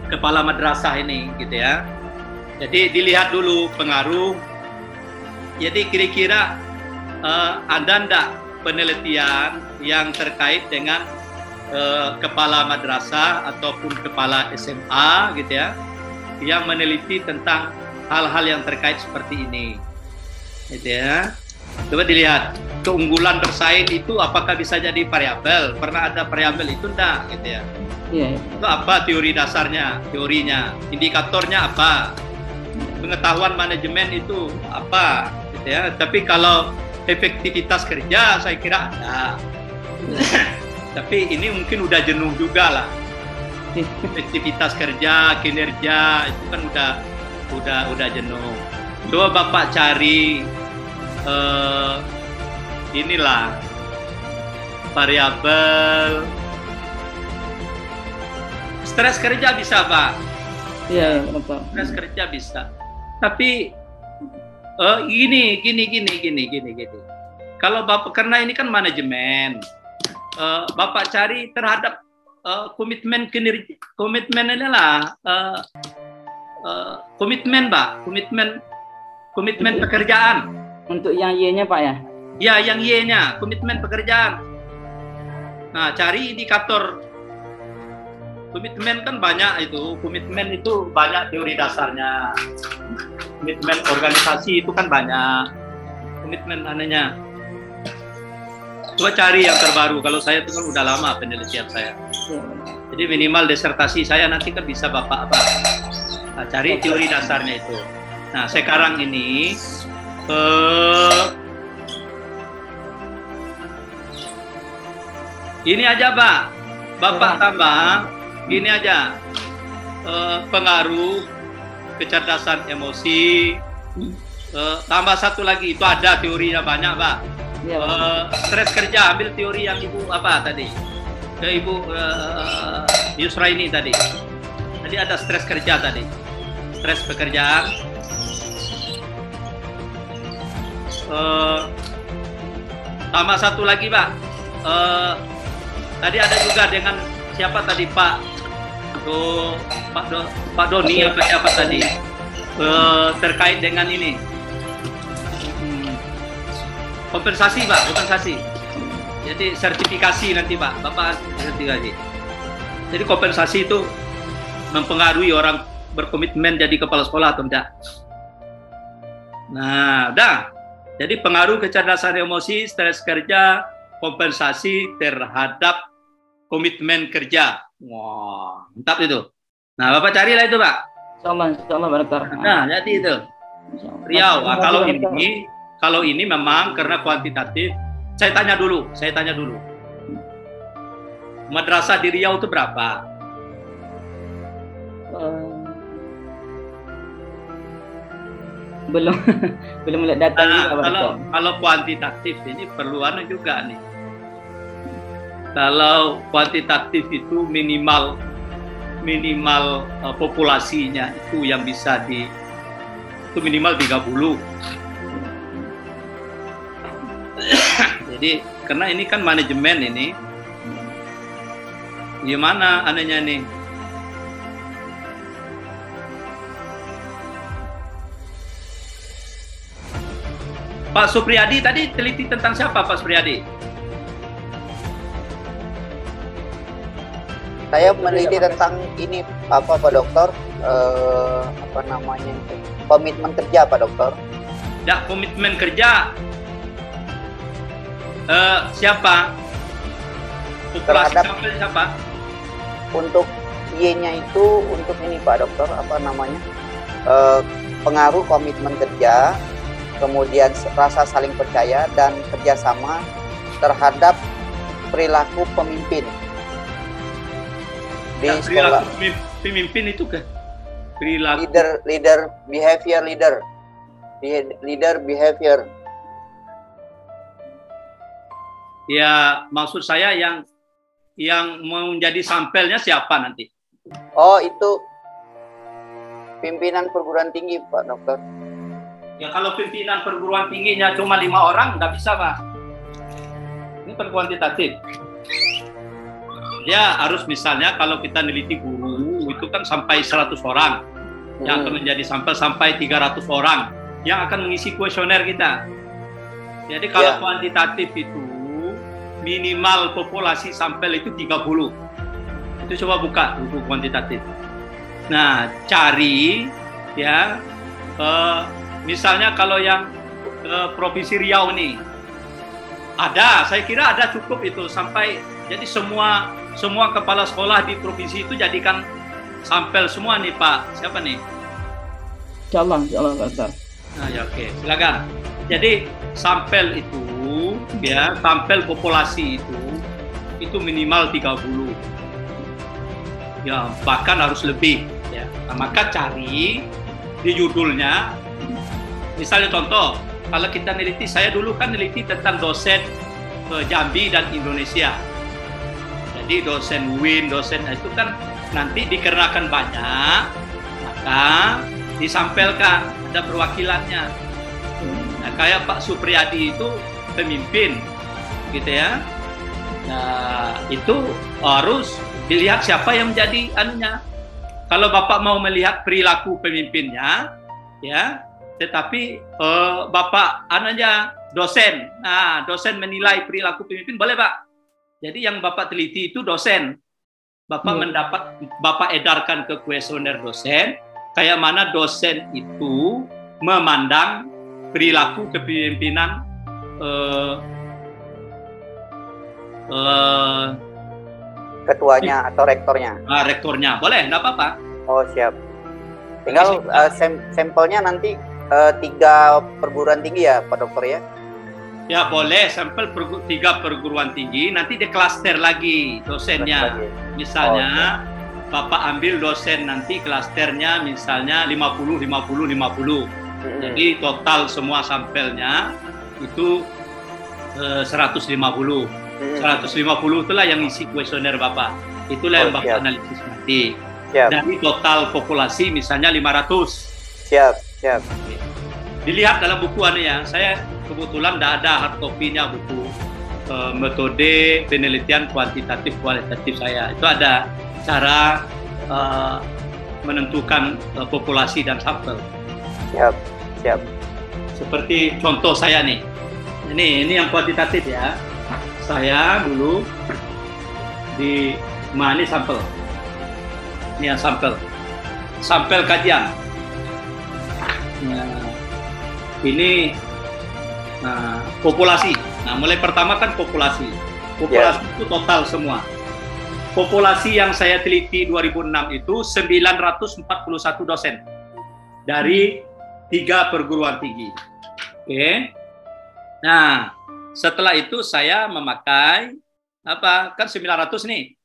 kepala madrasah ini, gitu ya. Jadi dilihat dulu pengaruh. Jadi kira-kira ada enggak penelitian yang terkait dengan kepala madrasah ataupun kepala SMA, gitu ya, yang meneliti tentang hal-hal yang terkait seperti ini, gitu ya. Coba dilihat keunggulan bersaing itu apakah bisa jadi variabel? Pernah ada variabel itu enggak, gitu ya? Iya. Itu apa teori dasarnya, teorinya, indikatornya apa? Pengetahuan manajemen itu apa, gitu ya? Tapi kalau efektivitas kerja saya kira ada. Tapi ini mungkin udah jenuh juga lah. Efektivitas kerja, kinerja itu kan udah jenuh. Coba Bapak cari inilah variabel stres kerja bisa, Pak. Iya, Bapak. Stres kerja bisa. Tapi gini. Kalau Bapak, karena ini kan manajemen, Bapak cari terhadap komitmen kinerja, komitmen inilah komitmen, Pak, komitmen pekerjaan. Untuk yang Y-nya, Pak, ya? Ya, yang Y-nya, komitmen pekerjaan. Nah, cari indikator. Komitmen kan banyak itu. Komitmen itu banyak teori dasarnya. Komitmen organisasi itu kan banyak. Komitmen anehnya. Coba cari yang terbaru. Kalau saya itu kan udah lama penelitian saya. Jadi minimal disertasi saya nanti kan bisa Bapak apa. Nah, cari teori dasarnya itu. Nah, sekarang ini ini aja, Pak. Bapak tambah gini aja. Pengaruh kecerdasan emosi. Tambah satu lagi, itu ada teorinya banyak, Pak. Stres kerja, ambil teori yang Ibu apa tadi? Ibu Yusra ini tadi. Tadi ada stres kerja tadi. Stres pekerjaan. Tambah satu lagi, Pak. Tadi ada juga dengan siapa tadi, Pak Doni apa siapa tadi, terkait dengan ini kompensasi, Pak, kompensasi. Jadi sertifikasi nanti, Pak, Bapak sertifikasi. Jadi kompensasi itu mempengaruhi orang berkomitmen jadi kepala sekolah atau tidak. Nah, udah. Jadi pengaruh kecerdasan emosi, stres kerja, kompensasi terhadap komitmen kerja. Wah, mantap itu. Nah, Bapak carilah itu, Pak. Insyaallah, Barakar. Nah, jadi itu. Riau. Nah, kalau ini memang karena kuantitatif. Saya tanya dulu. Madrasah di Riau itu berapa? Belum lihat data juga, kalau kuantitatif ini perlu juga nih. Kalau kuantitatif itu minimal populasinya itu yang bisa itu minimal 30. Jadi karena ini kan manajemen ini, gimana anehnya nih? Pak Supriyadi tadi teliti tentang siapa, Pak Supriyadi? Saya meneliti tentang ini Pak Dokter, apa namanya itu, komitmen kerja, Pak Dokter. Ya, komitmen kerja. Siapa? Populasi sampel siapa? Untuk Y-nya itu untuk ini, Pak Dokter, apa namanya? Pengaruh komitmen kerja, kemudian rasa saling percaya dan kerjasama terhadap perilaku pemimpin di sekolah. Pemimpin itu kan perilaku leader behavior. Ya, maksud saya yang menjadi sampelnya siapa nanti? Oh, itu pimpinan perguruan tinggi, Pak Dokter. Ya, kalau pimpinan perguruan tingginya cuma 5 orang, nggak bisa, Pak. Ini kan kuantitatif. dia harus misalnya kalau kita neliti guru itu kan sampai 100 orang yang akan menjadi sampel sampai 300 orang yang akan mengisi kuesioner kita. Jadi kalau kuantitatif itu minimal populasi sampel itu 30. Itu coba buka buku kuantitatif. Nah, cari ya misalnya kalau yang Provinsi Riau nih ada, saya kira ada cukup itu sampai jadi semua kepala sekolah di provinsi itu jadikan sampel semua nih Pak. Siapa nih? Insyaallah Ustaz. Nah, ya oke, silakan. Jadi sampel itu ya, sampel populasi itu minimal 30. Ya, bahkan harus lebih ya. Nah, maka cari di judulnya misalnya contoh, kalau kita neliti, saya dulu kan neliti tentang dosen Jambi dan Indonesia. Jadi dosen UIN, dosen itu kan nanti dikarenakan banyak, maka disampelkan, ada perwakilannya. Nah, kayak Pak Supriyadi itu pemimpin, gitu ya. Nah, itu harus dilihat siapa yang menjadi anunya. Kalau Bapak mau melihat perilaku pemimpinnya, ya, tetapi Bapak aja dosen. Nah, dosen menilai perilaku pemimpin boleh, Pak. Jadi yang Bapak teliti itu dosen. Bapak edarkan ke kuesioner dosen, kayak mana dosen itu memandang perilaku kepemimpinan ketuanya atau rektornya. Rektornya. Boleh, enggak apa-apa. Oh, siap. Tinggal sampelnya nanti 3 perguruan tinggi ya Pak Dokter ya? Ya boleh, sampel 3 perguruan tinggi, nanti di klaster lagi dosennya. Misalnya Bapak ambil dosen nanti klasternya misalnya 50. Jadi total semua sampelnya itu 150. 150 itulah yang isi kuesioner Bapak. Itulah yang Bapak analisis nanti. Dari total populasi misalnya 500. Siap. Dilihat dalam buku ya, saya kebetulan tidak ada hard copy-nya buku metode penelitian kuantitatif kualitatif saya. Itu ada cara menentukan populasi dan sampel. Siap. Seperti contoh saya nih. Ini yang kuantitatif ya. Saya dulu di mana sampel. Ini yang sampel. Sampel kajian. Nah, ini populasi. Nah, mulai pertama kan populasi. Populasi itu total semua. Populasi yang saya teliti 2006 itu 941 dosen dari 3 perguruan tinggi. Oke. Nah, setelah itu saya memakai kan 900 nih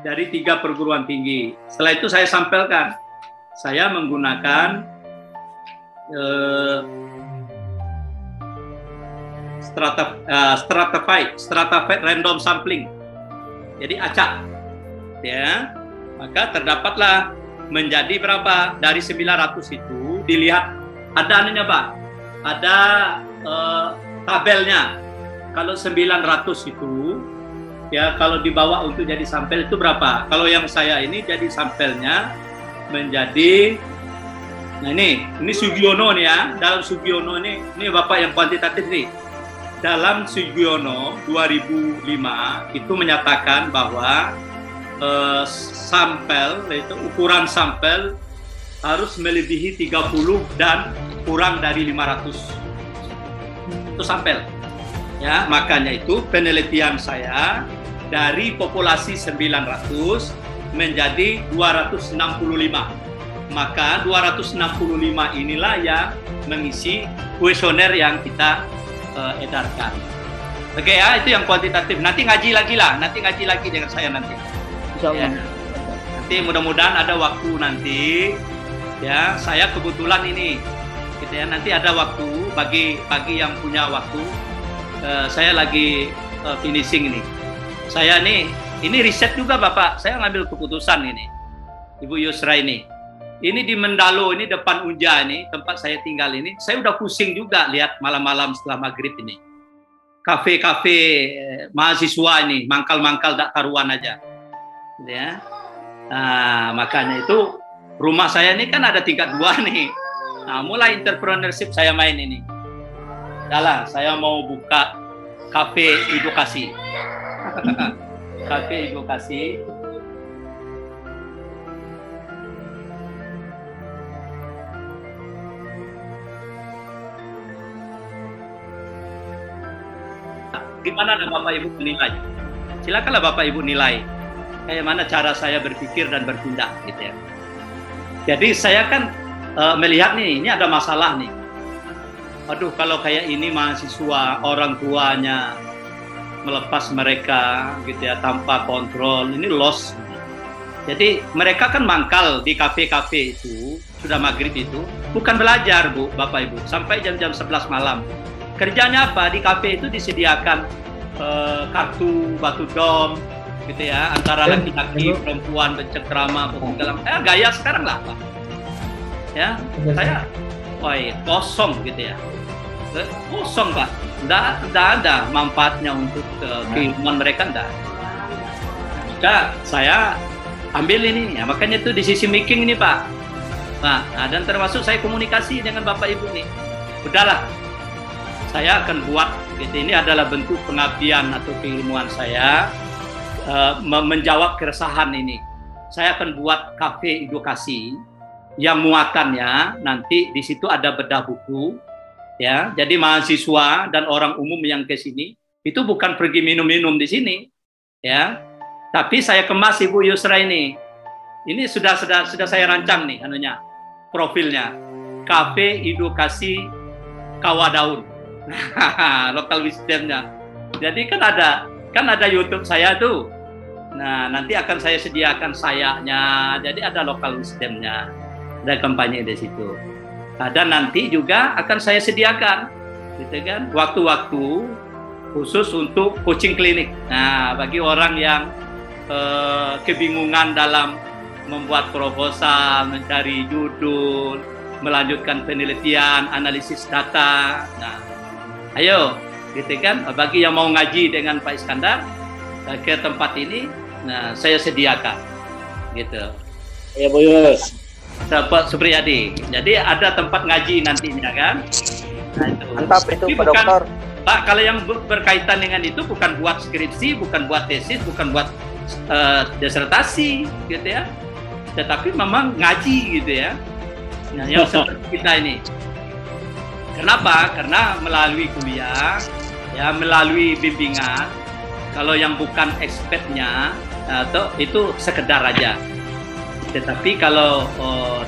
dari 3 perguruan tinggi. Setelah itu saya sampelkan. Saya menggunakan stratified random sampling, jadi acak ya, maka terdapatlah menjadi berapa dari 900 itu. Dilihat ada anunya Pak, ada tabelnya. Kalau 900 itu ya, kalau dibawa untuk jadi sampel itu berapa. Kalau yang saya ini jadi sampelnya menjadi, nah ini Sugiono nih ya. Dalam Sugiono ini Bapak yang kuantitatif nih. Dalam Sugiono 2005 itu menyatakan bahwa sampel itu ukuran sampel harus melebihi 30 dan kurang dari 500. Itu sampel. Ya, makanya itu penelitian saya dari populasi 900 menjadi 265. Maka 265 inilah yang mengisi kuesioner yang kita edarkan. Oke ya, itu yang kuantitatif. Nanti ngaji lagi dengan saya nanti. Ya. Nanti mudah-mudahan ada waktu nanti. Ya, saya kebetulan ini, gitu ya. Nanti ada waktu bagi yang punya waktu. Saya lagi finishing ini. Saya nih, ini riset juga Bapak. Saya ngambil keputusan ini, Ibu Yusra ini. Ini di Mendalo, ini depan Unja ini, tempat saya tinggal ini. Saya udah pusing juga lihat malam-malam setelah maghrib ini. Kafe-kafe mahasiswa ini, mangkal-mangkal tak karuan aja. ya. Nah, makanya itu rumah saya ini kan ada tingkat 2 nih. Nah, mulai entrepreneurship saya main ini. Jalan, saya mau buka kafe edukasi. Kafe edukasi. Gimana Bapak Ibu menilai? Silakanlah Bapak Ibu nilai kayak mana cara saya berpikir dan bertindak gitu ya. Jadi saya kan melihat nih, ini ada masalah nih. Aduh, kalau kayak ini mahasiswa, orang tuanya melepas mereka gitu ya tanpa kontrol, ini loss. Jadi mereka kan mangkal di kafe-kafe itu, sudah maghrib itu, bukan belajar Bu, Bapak Ibu, sampai jam-jam 11 malam. Kerjanya apa? Di kafe itu disediakan kartu batu dom gitu ya, antara laki-laki, perempuan, bercengkrama, gaya sekarang lah Pak. Ya, saya kosong gitu ya. Kosong Pak, tidak ada manfaatnya untuk kehidupan mereka, tidak. Maka saya ambil ini, ya makanya itu di sisi making ini Pak. Nah, dan termasuk saya komunikasi dengan Bapak Ibu nih. Udahlah, saya akan buat, gitu. Ini adalah bentuk pengabdian atau keilmuan saya menjawab keresahan ini. Saya akan buat kafe edukasi yang muatannya nanti di situ ada bedah buku. Ya, jadi mahasiswa dan orang umum yang ke sini itu bukan pergi minum-minum di sini, ya. Tapi saya kemas Ibu Yusra ini. Ini sudah saya rancang nih anunya, profilnya. Kafe edukasi Kawadaun. Lokal wisdomnya. Jadi kan ada YouTube saya tuh. Nah, nanti akan saya sediakan sayanya. Jadi ada lokal wisdomnya. Ada kampanye di situ. Dan nanti juga akan saya sediakan, gitu kan, waktu-waktu khusus untuk coaching klinik. Nah, bagi orang yang kebingungan dalam membuat proposal, mencari judul, melanjutkan penelitian, analisis data. Nah, ayo, gitu kan, bagi yang mau ngaji dengan Pak Iskandar ke tempat ini, nah saya sediakan, gitu. Ya Bu Yus. Pak Supriyadi. Jadi ada tempat ngaji nantinya kan. Nah, itu. Mantap itu Pak Dokter. Pak, kalau yang berkaitan dengan itu bukan buat skripsi, bukan buat tesis, bukan buat disertasi gitu ya. Tetapi memang ngaji gitu ya. Nah, yang seperti kita ini. Kenapa? Karena melalui kuliah, ya melalui bimbingan. Kalau yang bukan expertnya atau itu sekedar aja. Tetapi kalau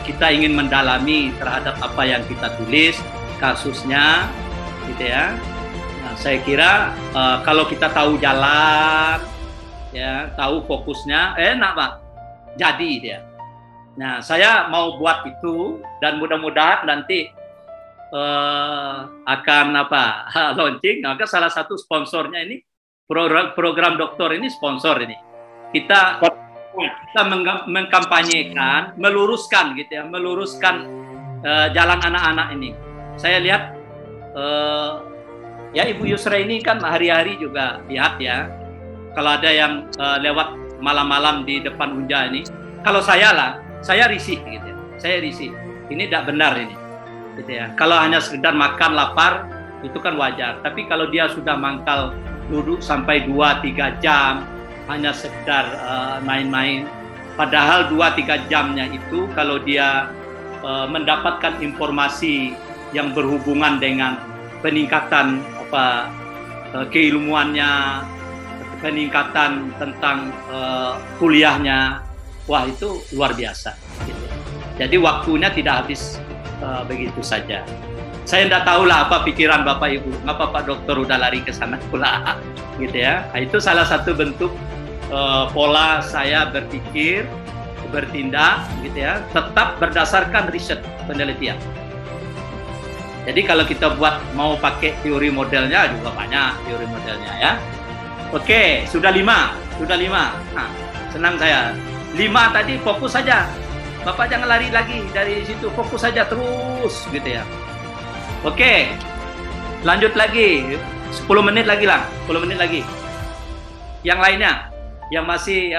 kita ingin mendalami terhadap apa yang kita tulis, kasusnya, gitu ya. Nah, saya kira kalau kita tahu jalan, ya, tahu fokusnya, enak Pak, jadi dia. Nah, saya mau buat itu dan mudah-mudahan nanti akan launching. Maka salah satu sponsornya ini program dokter ini sponsor ini. Kita mengkampanyekan, meluruskan gitu ya, meluruskan jalan anak-anak ini. Saya lihat ya Ibu Yusra ini kan hari-hari juga lihat ya, kalau ada yang lewat malam-malam di depan Unja ini, kalau saya risih gitu ya, saya risih. Ini tidak benar ini, gitu ya. Kalau hanya sekedar makan lapar itu kan wajar, tapi kalau dia sudah mangkal duduk sampai 2-3 jam hanya sekedar main-main, padahal 2-3 jamnya itu kalau dia mendapatkan informasi yang berhubungan dengan peningkatan keilmuannya, peningkatan tentang kuliahnya, wah itu luar biasa gitu. Jadi waktunya tidak habis begitu saja. Saya tidak tahu lah apa pikiran Bapak Ibu, ngapa Pak Dokter udah lari ke sana pula, gitu ya. Nah, itu salah satu bentuk pola saya berpikir, bertindak, gitu ya, tetap berdasarkan riset penelitian. Jadi kalau kita mau pakai teori modelnya juga banyak teori modelnya ya. Oke, sudah 5. Nah, senang saya. 5 tadi fokus saja. Bapak jangan lari lagi dari situ, fokus saja terus, gitu ya. Oke, lanjut lagi, 10 menit lagi lah, 10 menit lagi. Yang lainnya, yang masih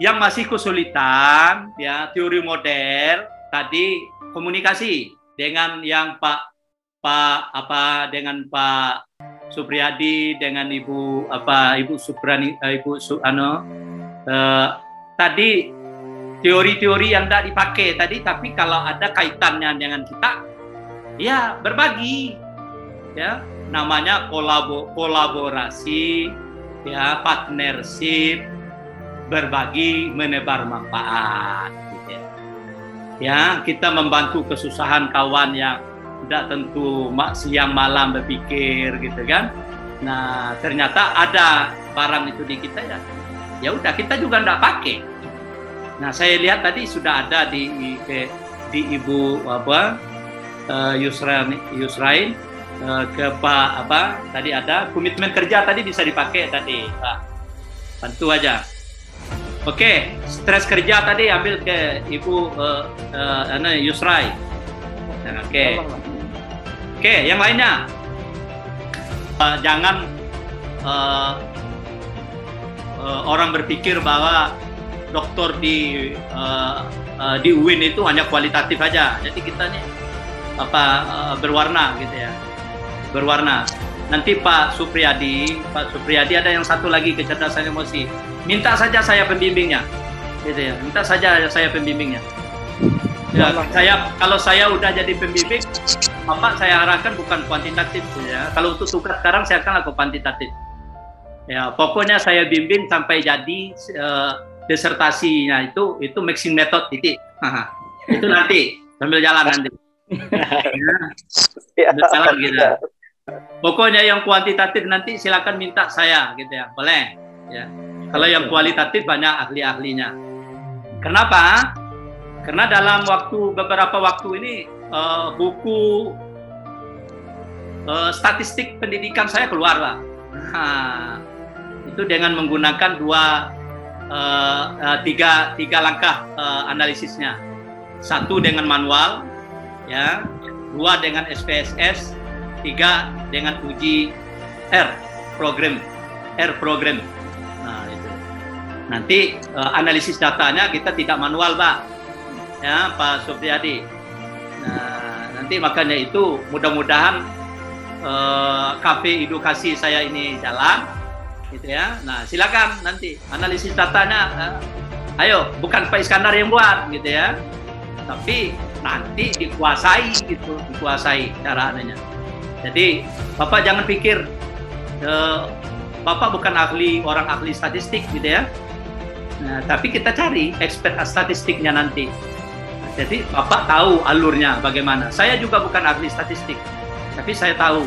yang masih kesulitan ya teori model tadi komunikasi dengan yang Pak Supriyadi dengan Ibu Suprani tadi teori-teori yang tidak dipakai tadi, tapi kalau ada kaitannya dengan kita ya berbagi ya, namanya kolaborasi ya, partnership, berbagi menebar manfaat gitu ya. Ya, kita membantu kesusahan kawan yang tidak tentu siang malam berpikir gitu kan. Nah, ternyata ada barang itu di kita ya udah kita juga tidak pakai. Nah, saya lihat tadi sudah ada di Ibu Yusrain ke Pak tadi ada komitmen kerja tadi bisa dipakai tadi Pak, bantu aja. Oke, stres kerja tadi ambil ke Ibu Yusrai. Oke, yang lainnya jangan orang berpikir bahwa dokter di UIN itu hanya kualitatif aja. Jadi kita nih berwarna gitu ya, berwarna. Nanti Pak Supriyadi ada yang satu lagi kecerdasan emosi. Minta saja saya pembimbingnya, gitu ya. Minta saja saya pembimbingnya. Ya, kalau saya udah jadi pembimbing, Bapak saya arahkan bukan kuantitatif ya. Kalau untuk tugas sekarang saya akan lakukan kuantitatif. Ya, pokoknya saya bimbing sampai jadi disertasinya itu mixing method titik. Itu nanti sambil jalan nanti. Jalan gitu. Pokoknya yang kuantitatif nanti silakan minta saya gitu ya, boleh ya. Kalau yang kualitatif banyak ahli-ahlinya. Kenapa? Karena dalam beberapa waktu ini buku statistik pendidikan saya keluar Pak. Itu dengan menggunakan tiga langkah analisisnya. Satu dengan manual, ya, dua dengan SPSS, tiga dengan uji program. Nah, itu. Nanti analisis datanya kita tidak manual, Pak. Ya, Pak Supriyadi. Nah, nanti makanya itu mudah-mudahan kafe edukasi saya ini jalan, gitu ya. Nah, silakan nanti analisis datanya. Ayo, bukan Pak Iskandar yang buat, gitu ya. Tapi nanti dikuasai gitu, dikuasai cara anehnya. Jadi Bapak jangan pikir Bapak bukan orang ahli statistik gitu ya. Nah, tapi kita cari expert statistiknya nanti. Nah, jadi Bapak tahu alurnya bagaimana. Saya juga bukan ahli statistik, tapi saya tahu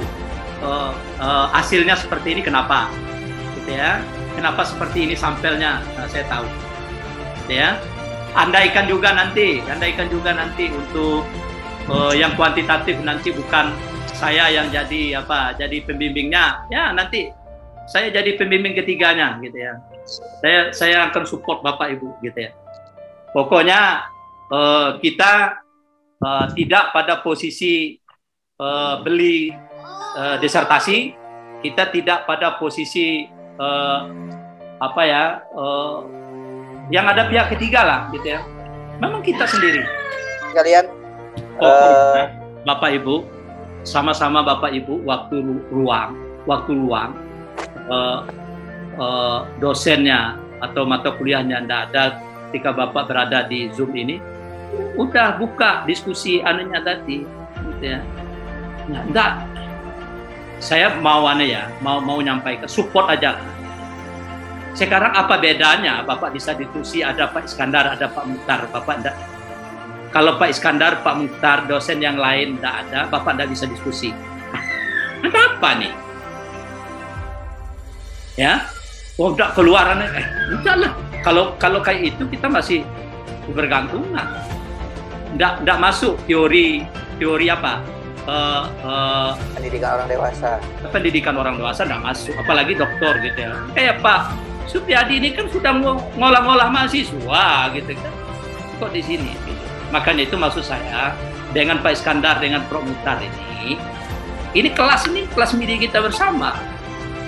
hasilnya seperti ini kenapa, gitu ya. Kenapa seperti ini sampelnya, nah, saya tahu, gitu ya. Andaikan juga nanti untuk yang kuantitatif nanti bukan saya yang jadi pembimbingnya, ya nanti saya jadi pembimbing ketiganya gitu ya. Saya akan support Bapak Ibu gitu ya. Pokoknya kita tidak pada posisi beli disertasi, kita tidak pada posisi yang ada pihak ketiga lah gitu ya. Memang kita sendiri. Kalian Bapak Ibu, sama-sama Bapak Ibu waktu luang dosennya atau mata kuliahnya tidak ada ketika Bapak berada di Zoom ini, udah buka diskusi anunya tadi gitu ya. Nah, enggak, saya mau nyampaikan support aja. Sekarang apa bedanya Bapak bisa diskusi, ada Pak Iskandar, ada Pak Mukhtar, Bapak enggak. Kalau Pak Iskandar, Pak Mukhtar, dosen yang lain enggak ada, Bapak enggak bisa diskusi. Ada apa nih? Ya, enggak keluaran, udahlah. Kalau kayak itu kita masih bergantungan. Enggak masuk teori apa? Pendidikan orang dewasa. Pendidikan orang dewasa enggak masuk, apalagi doktor gitu ya. Kayak Pak Supriyadi ini kan sudah ngolah-ngolah mahasiswa gitu kan. Kok di sini gitu. Makanya itu maksud saya dengan Pak Iskandar dengan Prof Mukhtar ini kelas media kita bersama.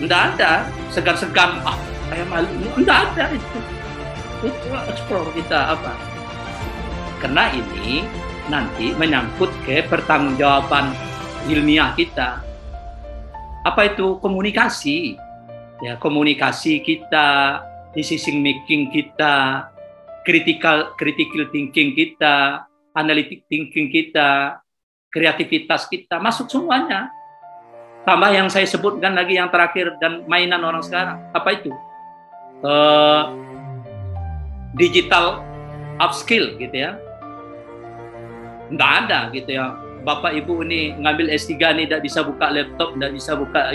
Enggak ada segan-segan saya malu. Enggak ada itu. Itu explore kita apa. Karena ini nanti menyangkut ke pertanggungjawaban ilmiah kita. Apa itu komunikasi? Ya, komunikasi kita, decision making kita, critical thinking kita, analytic thinking kita, kreativitas kita, masuk semuanya. Tambah yang saya sebutkan lagi yang terakhir dan mainan orang sekarang. Apa itu? Digital upskill gitu ya. Nggak ada gitu ya. Bapak Ibu ini ngambil S3 nih tidak bisa buka laptop, tidak bisa buka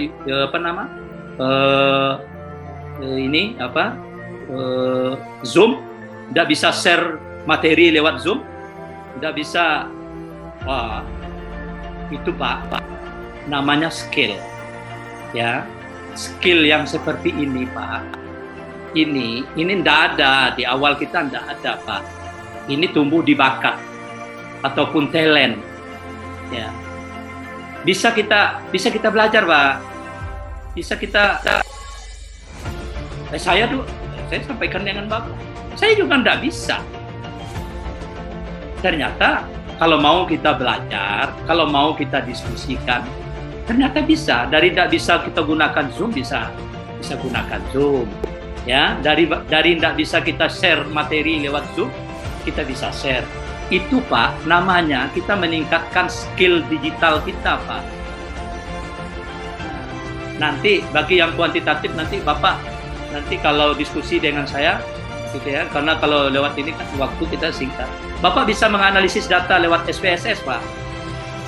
Zoom, tidak bisa share materi lewat Zoom, tidak bisa. Wah, itu Pak, namanya skill. Ya, skill yang seperti ini Pak. Ini tidak ada di awal kita, tidak ada Pak. Ini tumbuh di bakat ataupun talent. Ya, bisa kita belajar Pak. Bisa kita. Saya sampaikan dengan Bapak. Saya juga tidak bisa. Ternyata kalau mau kita belajar, kalau mau kita diskusikan, ternyata bisa. Dari tidak bisa kita gunakan Zoom, bisa gunakan Zoom. Ya, dari tidak bisa kita share materi lewat Zoom, kita bisa share. Itu Pak, namanya kita meningkatkan skill digital kita Pak. Nanti bagi yang kuantitatif nanti Bapak kalau diskusi dengan saya gitu ya, karena kalau lewat ini kan waktu kita singkat. Bapak bisa menganalisis data lewat SPSS Pak,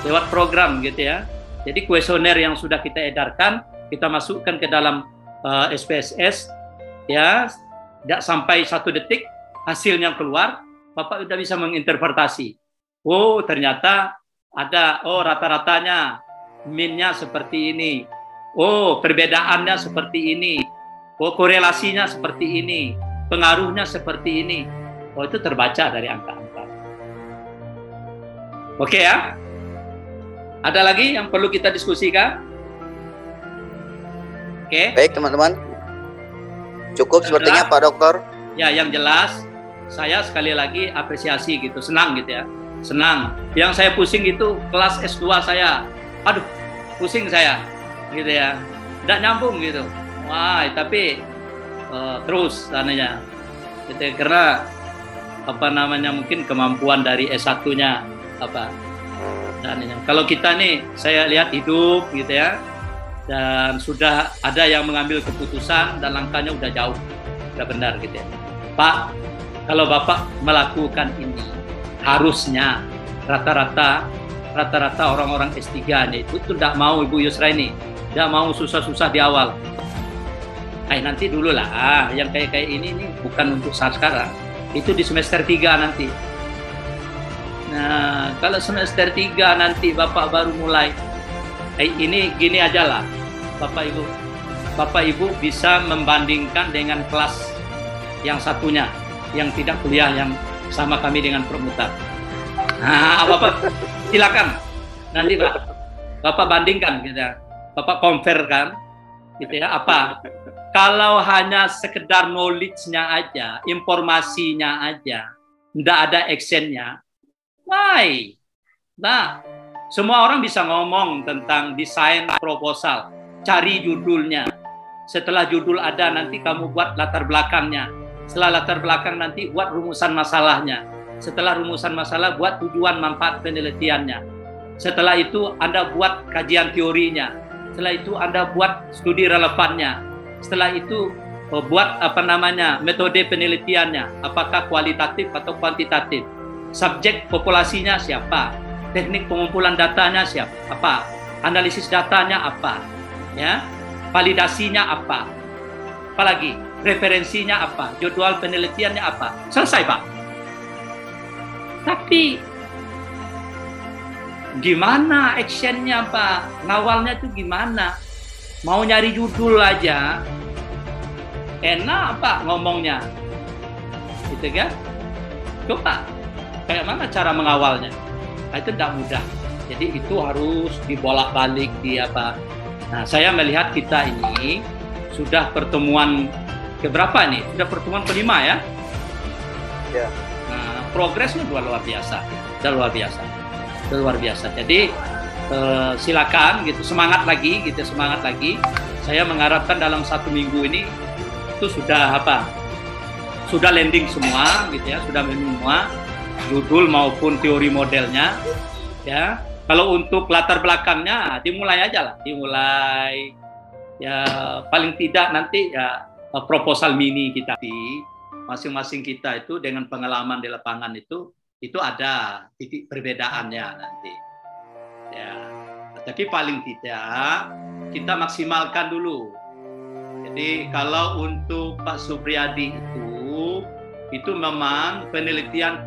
lewat program gitu ya. Jadi kuesioner yang sudah kita edarkan kita masukkan ke dalam SPSS ya, tidak sampai 1 detik hasilnya keluar. Bapak sudah bisa menginterpretasi. Oh, ternyata ada, rata-ratanya, min-nya seperti ini. Oh, perbedaannya seperti ini. Oh, korelasinya seperti ini. Pengaruhnya seperti ini. Oh, itu terbaca dari angka-angka. Oke ya? Ada lagi yang perlu kita diskusikan? Oke. Baik, teman-teman. Cukup sepertinya Pak Dokter. Ya, yang jelas saya sekali lagi apresiasi gitu, senang gitu ya, senang. Yang saya pusing itu kelas S2 saya, aduh pusing saya gitu ya, tidak nyambung gitu. Wah, tapi terus sananya gitu ya, karena mungkin kemampuan dari S1-nya kalau kita nih saya lihat hidup gitu ya, dan sudah ada yang mengambil keputusan dan langkahnya udah jauh, udah benar gitu ya Pak. Kalau Bapak melakukan ini, harusnya rata-rata orang-orang S3-nya itu tidak mau Ibu Yusra ini, tidak mau susah-susah di awal. Nanti dulu lah, yang kayak ini bukan untuk saat sekarang, itu di semester 3 nanti. Nah, kalau semester 3 nanti Bapak baru mulai, ini gini aja lah, Bapak Ibu bisa membandingkan dengan kelas yang satunya, yang tidak kuliah yang sama kami dengan Permutar. Nah, Bapak silakan nanti Bapak bandingkan gitu ya. Bapak compare kan gitu ya, apa kalau hanya sekedar knowledge-nya aja, informasinya aja, tidak ada action-nya. Why? Nah, semua orang bisa ngomong tentang desain proposal, cari judulnya. Setelah judul ada, nanti kamu buat latar belakangnya. Setelah latar belakang nanti buat rumusan masalahnya. Setelah rumusan masalah buat tujuan manfaat penelitiannya. Setelah itu Anda buat kajian teorinya. Setelah itu Anda buat studi relevannya. Setelah itu buat metode penelitiannya, apakah kualitatif atau kuantitatif. Subjek populasinya siapa? Teknik pengumpulan datanya siapa? Analisis datanya apa? Ya, validasinya apa? Apalagi referensinya apa, jadwal penelitiannya apa, selesai Pak. Tapi gimana actionnya Pak, ngawalnya itu gimana? Mau nyari judul aja enak Pak ngomongnya gitu kan. Coba kayak mana cara mengawalnya, itu tidak mudah. Jadi itu harus dibolak-balik Nah, saya melihat kita ini sudah pertemuan keberapa nih? Sudah pertemuan kelima ya? Ya. Nah, progresnya luar biasa, luar biasa. Jadi silakan gitu, semangat lagi. Saya mengharapkan dalam 1 minggu ini itu sudah landing semua gitu ya, sudah semua judul maupun teori modelnya ya. Kalau untuk latar belakangnya dimulai ya, paling tidak nanti ya proposal mini kita di masing-masing kita itu dengan pengalaman di lapangan itu ada titik perbedaannya nanti ya. Tapi paling tidak kita maksimalkan dulu. Jadi kalau untuk Pak Supriyadi itu memang penelitian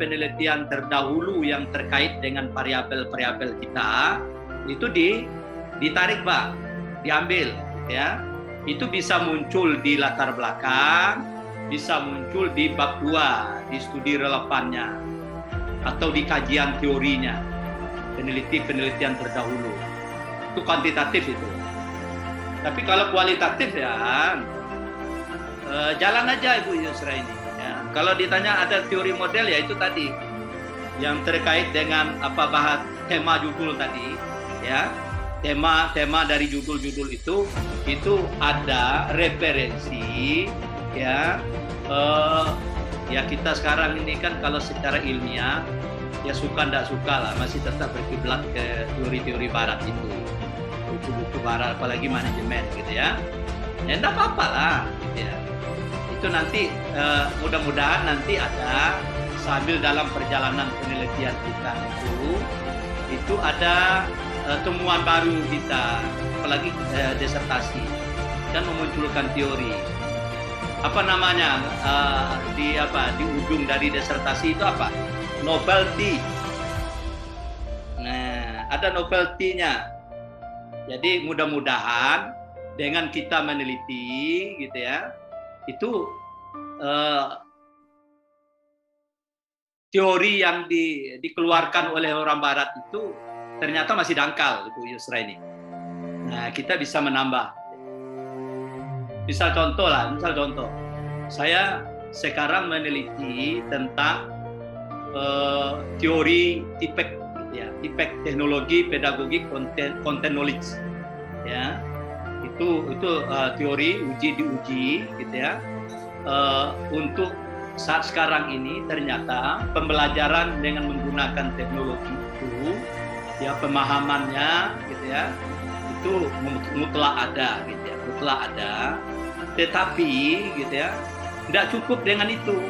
terdahulu yang terkait dengan variabel-variabel kita itu ditarik Pak, diambil ya. Itu bisa muncul di latar belakang, bisa muncul di bab 2 di studi relevannya atau di kajian teorinya, penelitian terdahulu. Itu kuantitatif itu. Tapi kalau kualitatif ya jalan aja Ibu Yusra ini ya. Kalau ditanya ada teori model ya itu tadi yang terkait dengan bahas tema judul tadi ya. Tema dari judul-judul itu ada referensi ya. Ya kita sekarang ini kan kalau secara ilmiah ya suka ndak suka lah masih tetap berkiblat ke teori-teori barat itu, buku-buku barat apalagi manajemen gitu ya. Ya ndak apa-apa lah gitu ya. Itu nanti mudah-mudahan nanti ada sambil dalam perjalanan penelitian kita itu ada temuan baru kita, apalagi disertasi dan memunculkan teori. Apa namanya di ujung dari disertasi itu apa? Novelty. Nah, ada novelty-nya. Jadi mudah-mudahan dengan kita meneliti gitu ya, itu teori yang dikeluarkan oleh orang barat itu ternyata masih dangkal Ibu Yusra ini. Nah, kita bisa menambah. Misal contoh, saya sekarang meneliti tentang teori TIPEC, ya, TIPEC teknologi pedagogik content knowledge, ya, itu teori diuji, gitu ya. Untuk saat sekarang ini ternyata pembelajaran dengan menggunakan teknologi itu, ya pemahamannya, gitu ya, itu mutlak ada, gitu ya, mutlak ada. Tetapi, gitu ya, tidak cukup dengan itu.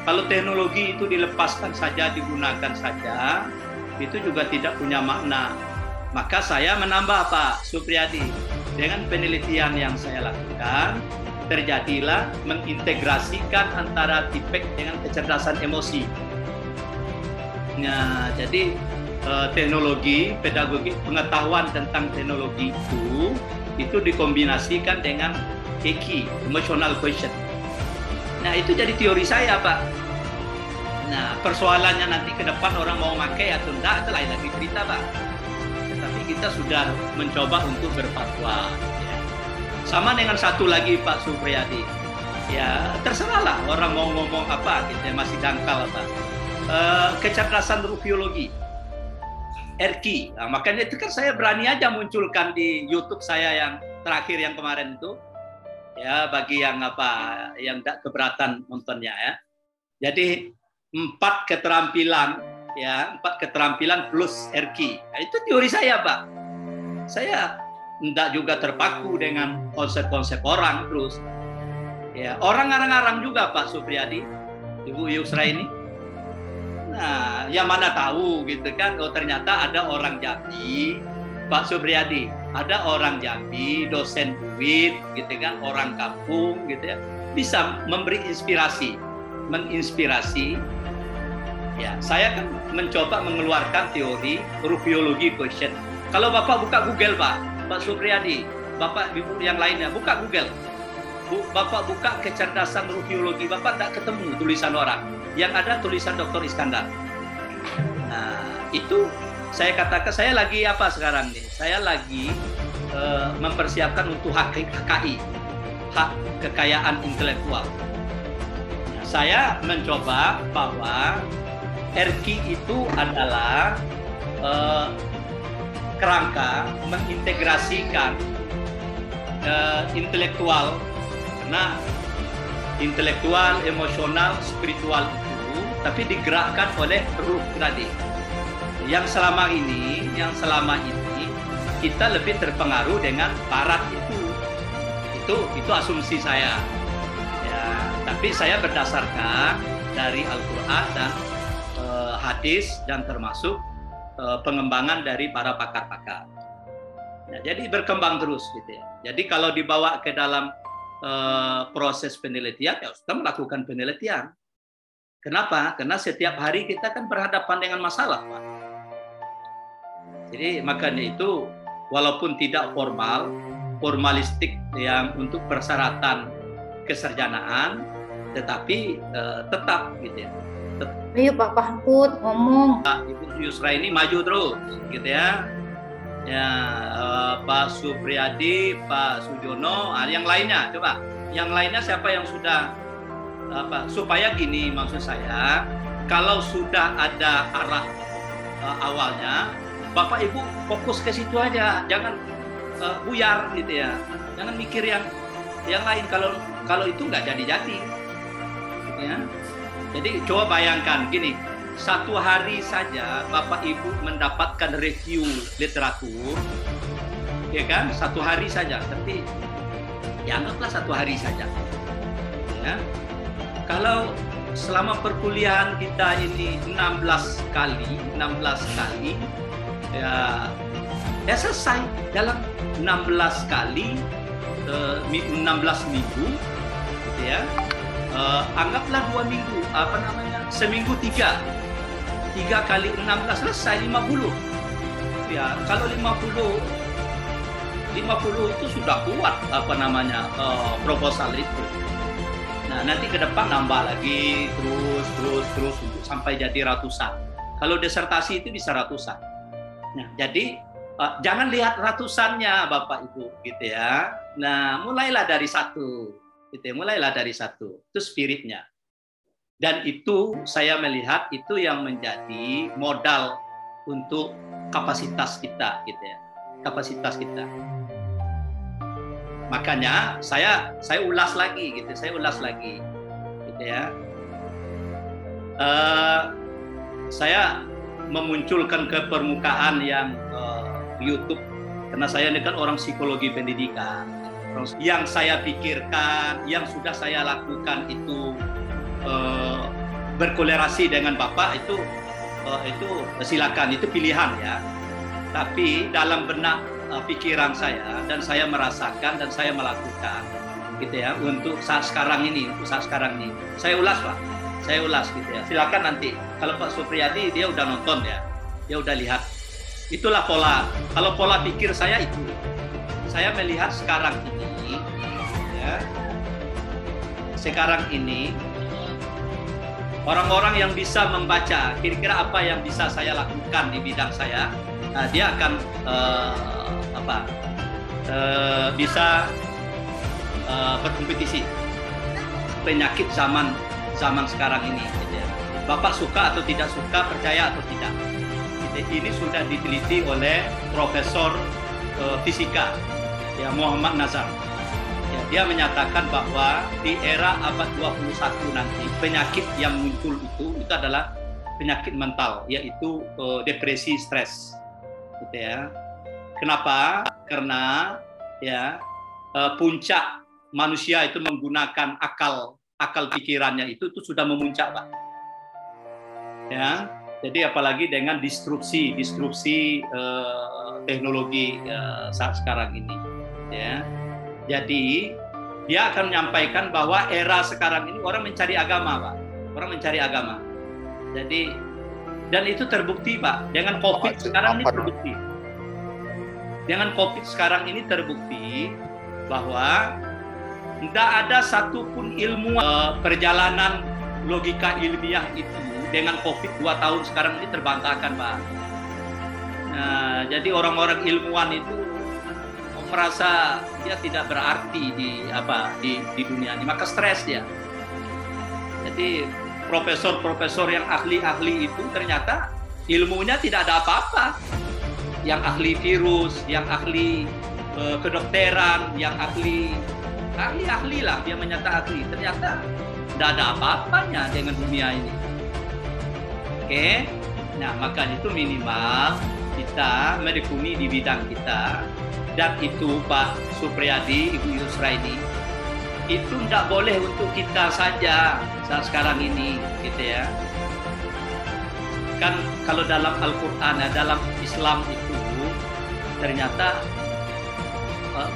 Kalau teknologi itu dilepaskan saja, digunakan saja, itu juga tidak punya makna. Maka saya menambah Pak Supriyadi, dengan penelitian yang saya lakukan, terjadilah mengintegrasikan antara TIPEC dengan kecerdasan emosi. Nah, jadi teknologi, pedagogi, pengetahuan tentang teknologi itu dikombinasikan dengan EQ, emotional quotient. Nah, itu jadi teori saya, Pak. Nah, persoalannya nanti ke depan orang mau pakai atau enggak, itu lain lagi cerita, Pak. Tetapi kita sudah mencoba untuk berfatwa. Ya. Sama dengan satu lagi, Pak Supriyadi. Ya, terserahlah orang mau ngomong apa, gitu ya, masih dangkal, Pak. Kecerdasan rupiologi, RQ. Nah, makanya itu kan saya berani aja munculkan di YouTube saya yang terakhir yang kemarin itu. Ya, bagi yang yang tidak keberatan nontonnya ya. Jadi 4 keterampilan ya, 4 keterampilan plus RQ. Nah, itu teori saya, Pak. Saya tidak juga terpaku dengan konsep-konsep orang terus. Ya, orang ngarang-ngarang juga Pak Supriyadi, Ibu Yusra ini. Nah, yang mana tahu gitu kan, oh ternyata ada orang Jambi, Pak Supriyadi, ada orang Jambi, dosen UIN, gitu kan, orang kampung, gitu ya, bisa memberi inspirasi, menginspirasi. Ya, saya kan mencoba mengeluarkan teori rupiologi quotient. Kalau Bapak buka Google, Pak Supriyadi, Bapak Ibu yang lainnya, buka Google. Bapak buka kecerdasan rupiologi, Bapak tidak ketemu tulisan orang. Yang ada tulisan Dr. Iskandar. Nah, itu saya katakan, saya lagi apa sekarang nih? Saya lagi mempersiapkan untuk HKI, hak kekayaan intelektual. Nah, saya mencoba bahwa RQ itu adalah kerangka mengintegrasikan intelektual, karena intelektual, emosional, spiritual itu, tapi digerakkan oleh ruh tadi. Yang selama ini kita lebih terpengaruh dengan Barat itu asumsi saya. Ya, tapi saya berdasarkan dari Al-Quran dan hadis dan termasuk pengembangan dari para pakar-pakar. Ya, jadi berkembang terus gitu ya. Jadi kalau dibawa ke dalam proses penelitian, ya sudah melakukan penelitian. Kenapa? Karena setiap hari kita kan berhadapan dengan masalah, Pak. Jadi makanya itu walaupun tidak formalistik yang untuk persyaratan kesarjanaan, tetapi tetap gitu ya. Ayo Pak Mahfud ngomong. Ibu Yusra ini maju terus, gitu ya. Ya, Pak Supriyadi, Pak Sujono, yang lainnya coba. Yang lainnya siapa yang sudah supaya gini maksud saya, kalau sudah ada arah awalnya, Bapak Ibu fokus ke situ aja, jangan buyar gitu ya. Jangan mikir yang lain, kalau itu nggak jadi-jadi. Gitu ya. Jadi coba bayangkan gini, satu hari saja Bapak Ibu mendapatkan review literatur, ya kan? Satu hari saja, tapi ya anggaplah satu hari saja. Ya. Kalau selama perkuliahan kita ini 16 kali, ya selesai dalam 16 kali 16 minggu, gitu ya. Anggaplah 2 minggu, seminggu 3 kali 16 selesai 50. Ya, kalau 50 itu sudah kuat proposal itu. Nah, nanti ke depan nambah lagi terus sampai jadi ratusan. Kalau disertasi itu bisa ratusan. Nah, jadi jangan lihat ratusannya Bapak Ibu gitu ya. Nah, mulailah dari satu. Gitu ya, mulailah dari satu. Itu spiritnya. Dan itu saya melihat itu yang menjadi modal untuk kapasitas kita gitu ya. Kapasitas kita. Makanya saya ulas lagi gitu, gitu ya. Saya memunculkan ke permukaan yang YouTube karena saya ini kan orang psikologi pendidikan. Yang saya pikirkan, yang sudah saya lakukan itu berkolerasi dengan Bapak itu silakan, itu pilihan ya. Tapi dalam benak pikiran saya dan saya merasakan dan saya melakukan gitu ya untuk saat sekarang ini saya ulas Pak, gitu ya. Silakan nanti kalau Pak Supriyadi dia udah nonton ya, dia udah lihat, itulah pola. Kalau pola pikir saya itu, saya melihat sekarang ini ya, sekarang ini orang-orang yang bisa membaca kira-kira apa yang bisa saya lakukan di bidang saya, dia akan bisa berkompetisi. Penyakit zaman sekarang ini gitu ya. Bapak suka atau tidak suka, percaya atau tidak, ini sudah diteliti oleh Profesor Fisika ya, Muhammad Nazar ya, dia menyatakan bahwa di era abad 21 nanti penyakit yang muncul itu adalah penyakit mental, yaitu depresi, stres gitu ya. Kenapa? Karena ya puncak manusia itu menggunakan akal pikirannya itu sudah memuncak Pak. Ya, jadi apalagi dengan disrupsi teknologi saat sekarang ini. Ya, jadi dia akan menyampaikan bahwa era sekarang ini orang mencari agama Pak, orang mencari agama. Jadi dan itu terbukti Pak dengan COVID sekarang ini terbukti. Dengan COVID sekarang ini terbukti bahwa tidak ada satupun ilmu perjalanan logika ilmiah itu dengan COVID 2 tahun sekarang ini terbantahkan Pak. Nah, jadi orang-orang ilmuwan itu merasa dia tidak berarti di dunia ini, maka stres dia. Jadi profesor-profesor yang ahli-ahli itu ternyata ilmunya tidak ada apa-apa. Yang ahli virus, yang ahli kedokteran, yang ahli lah, dia menyatakan ahli. Ternyata tidak ada apa-apanya dengan dunia ini. Oke, nah makanya itu minimal kita menekuni di bidang kita. Dan itu Pak Supriyadi, Ibu Yusraini, itu tidak boleh untuk kita saja saat sekarang ini, gitu ya. Kan kalau dalam Al-Quran, dalam Islam itu ternyata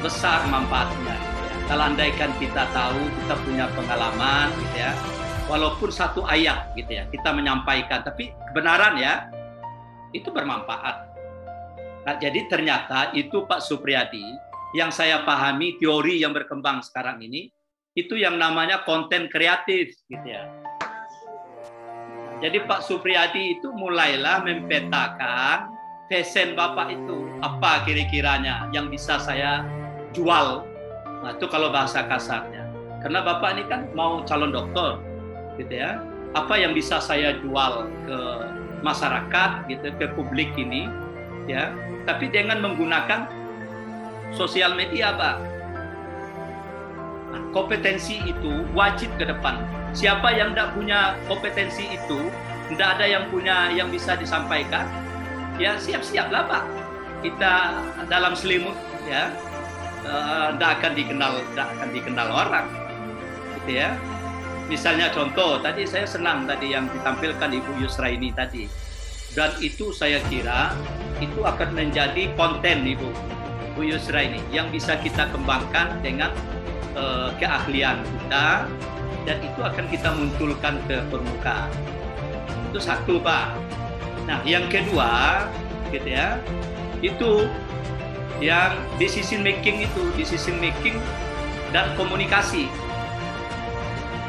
besar manfaatnya. Gitu ya. Kalau andaikan kita tahu, kita punya pengalaman, gitu ya. Walaupun satu ayat, gitu ya, kita menyampaikan, tapi kebenaran ya, itu bermanfaat. Nah, jadi ternyata itu Pak Supriyadi, yang saya pahami teori yang berkembang sekarang ini, itu yang namanya konten kreatif, gitu ya. Jadi Pak Supriyadi itu mulailah mempetakan passion Bapak itu, apa kira-kiranya yang bisa saya jual. Nah, itu kalau bahasa kasarnya. Karena Bapak ini kan mau calon dokter, gitu ya. Apa yang bisa saya jual ke masyarakat, gitu, ke publik ini, ya. Tapi dengan menggunakan sosial media, Pak. Nah, kompetensi itu wajib ke depan. Siapa yang tidak punya kompetensi itu, tidak ada yang punya yang bisa disampaikan, ya siap-siaplah, Pak. Kita dalam selimut, ya, tidak akan dikenal orang, gitu ya. Misalnya contoh, tadi saya senang tadi yang ditampilkan Ibu Yusraini tadi. Dan itu saya kira itu akan menjadi konten Ibu Yusraini yang bisa kita kembangkan dengan keahlian kita, dan itu akan kita munculkan ke permukaan. Itu satu, Pak. Nah, yang kedua, gitu ya, itu yang decision making dan komunikasi.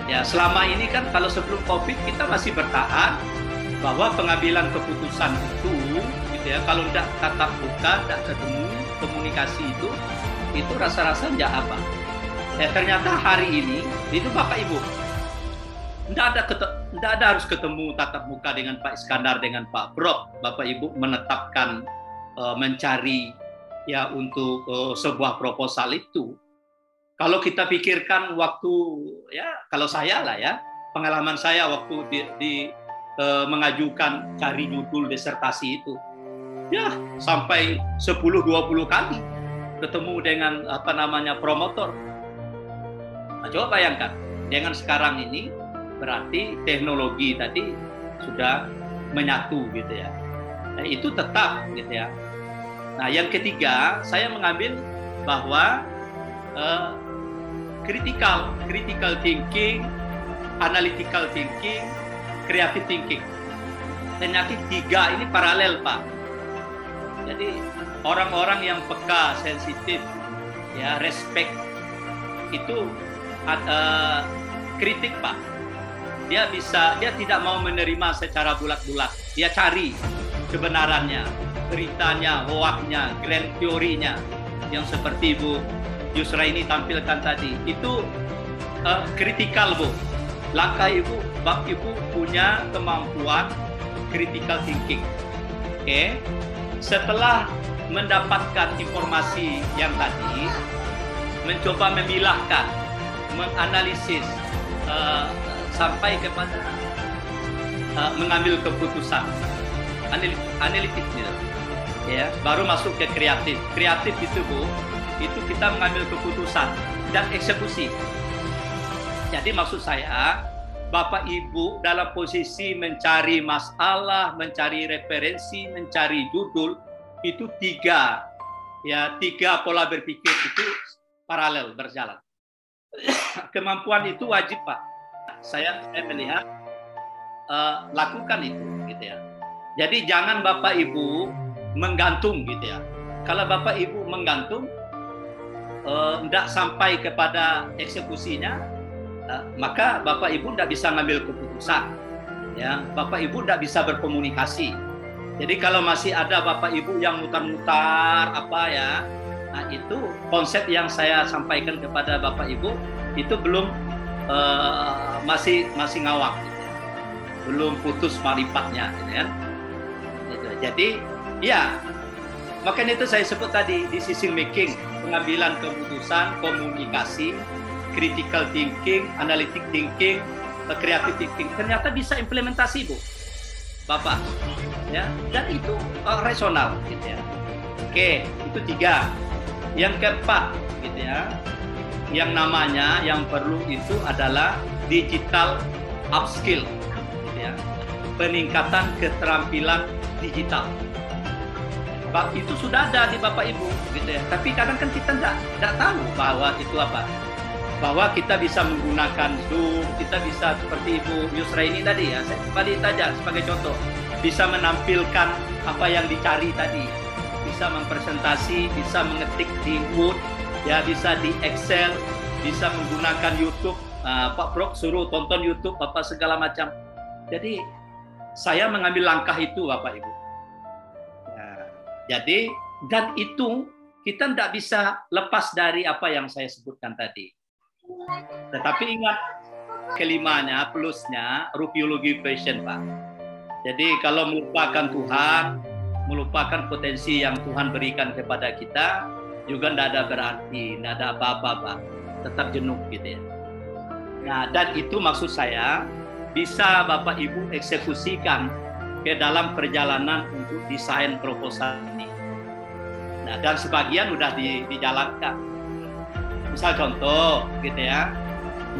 Ya, selama ini kan kalau sebelum COVID kita masih bertahan bahwa pengambilan keputusan itu, gitu ya, kalau tidak tatap muka, tidak ketemu, komunikasi itu rasa-rasa tidak apa. Ya, ternyata hari ini itu Bapak Ibu tidak ada harus ketemu tatap muka dengan Pak Iskandar, dengan Pak Prof. Bapak Ibu menetapkan mencari ya untuk sebuah proposal itu. Kalau kita pikirkan waktu, ya kalau saya lah ya, pengalaman saya waktu mengajukan cari judul disertasi itu, ya sampai 10-20 kali ketemu dengan promotor. Nah, coba bayangkan, dengan sekarang ini berarti teknologi tadi sudah menyatu, gitu ya. Nah, itu tetap, gitu ya. Nah, yang ketiga, saya mengambil bahwa critical thinking, analytical thinking, creative thinking. Ternyata tiga ini paralel, Pak. Jadi orang-orang yang peka, sensitif, ya respect, itu kritik, Pak. Dia tidak mau menerima secara bulat-bulat. Dia cari kebenarannya, beritanya, hoaknya, grand teorinya, yang seperti Bu Yusraini tampilkan tadi. Itu kritikal, Bu. Langkah Ibu punya kemampuan critical thinking. Oke. Setelah mendapatkan informasi yang tadi, mencoba memilahkan, menganalisis sampai kepada mengambil keputusan analitik, ya, baru masuk ke kreatif. Kreatif itu, Bu, itu kita mengambil keputusan dan eksekusi. Jadi maksud saya, Bapak Ibu dalam posisi mencari masalah, mencari referensi, mencari judul, itu tiga pola berpikir itu paralel berjalan. Kemampuan itu wajib, Pak. Saya melihat lakukan itu, gitu ya. Jadi jangan Bapak Ibu menggantung, gitu ya. Kalau Bapak Ibu menggantung, tidak sampai kepada eksekusinya, maka Bapak Ibu tidak bisa ngambil keputusan, ya. Bapak Ibu tidak bisa berkomunikasi. Jadi kalau masih ada Bapak Ibu yang mutar-mutar apa ya, nah itu konsep yang saya sampaikan kepada Bapak Ibu itu belum masih ngawak, gitu ya. Belum putus maripatnya, gitu kan. Gitu. Jadi, ya, makanya itu saya sebut tadi decision making, pengambilan keputusan, komunikasi, critical thinking, analytic thinking, creative thinking. Ternyata bisa implementasi, Bu, Bapak, ya, dan itu rasional, gitu ya. Oke, itu 3. Yang keempat, gitu ya, yang namanya yang perlu itu adalah digital upskill, gitu ya, peningkatan keterampilan digital. Itu sudah ada di Bapak Ibu, gitu ya. Tapi kadang kan kita nggak tahu bahwa itu apa. Bahwa kita bisa menggunakan Zoom, kita bisa seperti Ibu Yusraini tadi ya. Saya kembali saja sebagai contoh, bisa menampilkan apa yang dicari tadi. Bisa mempresentasi, bisa mengetik di Word, ya, bisa di Excel, bisa menggunakan YouTube. Pak Brok suruh tonton YouTube Bapak segala macam. Jadi saya mengambil langkah itu, Bapak Ibu. Ya, jadi dan itu kita tidak bisa lepas dari apa yang saya sebutkan tadi. Tetapi ingat, kelimanya, plusnya, rupiologi passion, Pak. Jadi kalau melupakan Tuhan, melupakan potensi yang Tuhan berikan kepada kita, juga tidak ada berarti, tidak ada apa-apa, Pak. Tetap jenuh, gitu ya. Nah, dan itu maksud saya, bisa Bapak Ibu eksekusikan ke dalam perjalanan untuk desain proposal ini. Nah, dan sebagian sudah dijalankan. Misal contoh, gitu ya.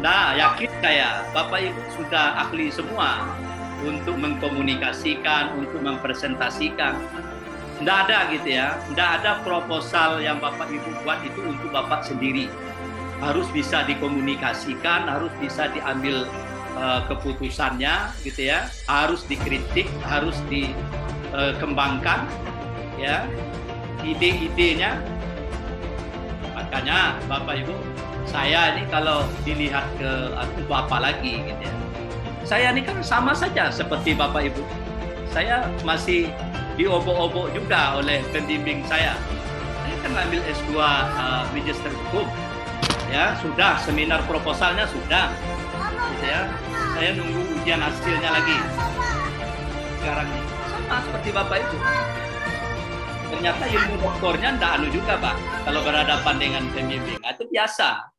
Nah, yakin saya, Bapak Ibu sudah ahli semua untuk mengkomunikasikan, untuk mempresentasikan. Tidak ada, gitu ya. Tidak ada proposal yang Bapak Ibu buat itu untuk Bapak sendiri. Harus bisa dikomunikasikan, harus bisa diambil keputusannya, gitu ya. Harus dikritik, harus dikembangkan, ya. Ide-idenya. Makanya Bapak Ibu, saya ini kalau dilihat ke untuk apa lagi, gitu ya. Saya ini kan sama saja seperti Bapak Ibu. Saya masih diobok-obok juga oleh pembimbing saya. Saya kan ambil S2 Magister Hukum. Ya, sudah seminar proposalnya sudah. Gitu ya. Saya nunggu ujian hasilnya lagi. Sekarang ini sama seperti Bapak Ibu. Ternyata ilmu doktornya ndak anu juga, Pak. Kalau berhadapan dengan pembimbing, itu biasa.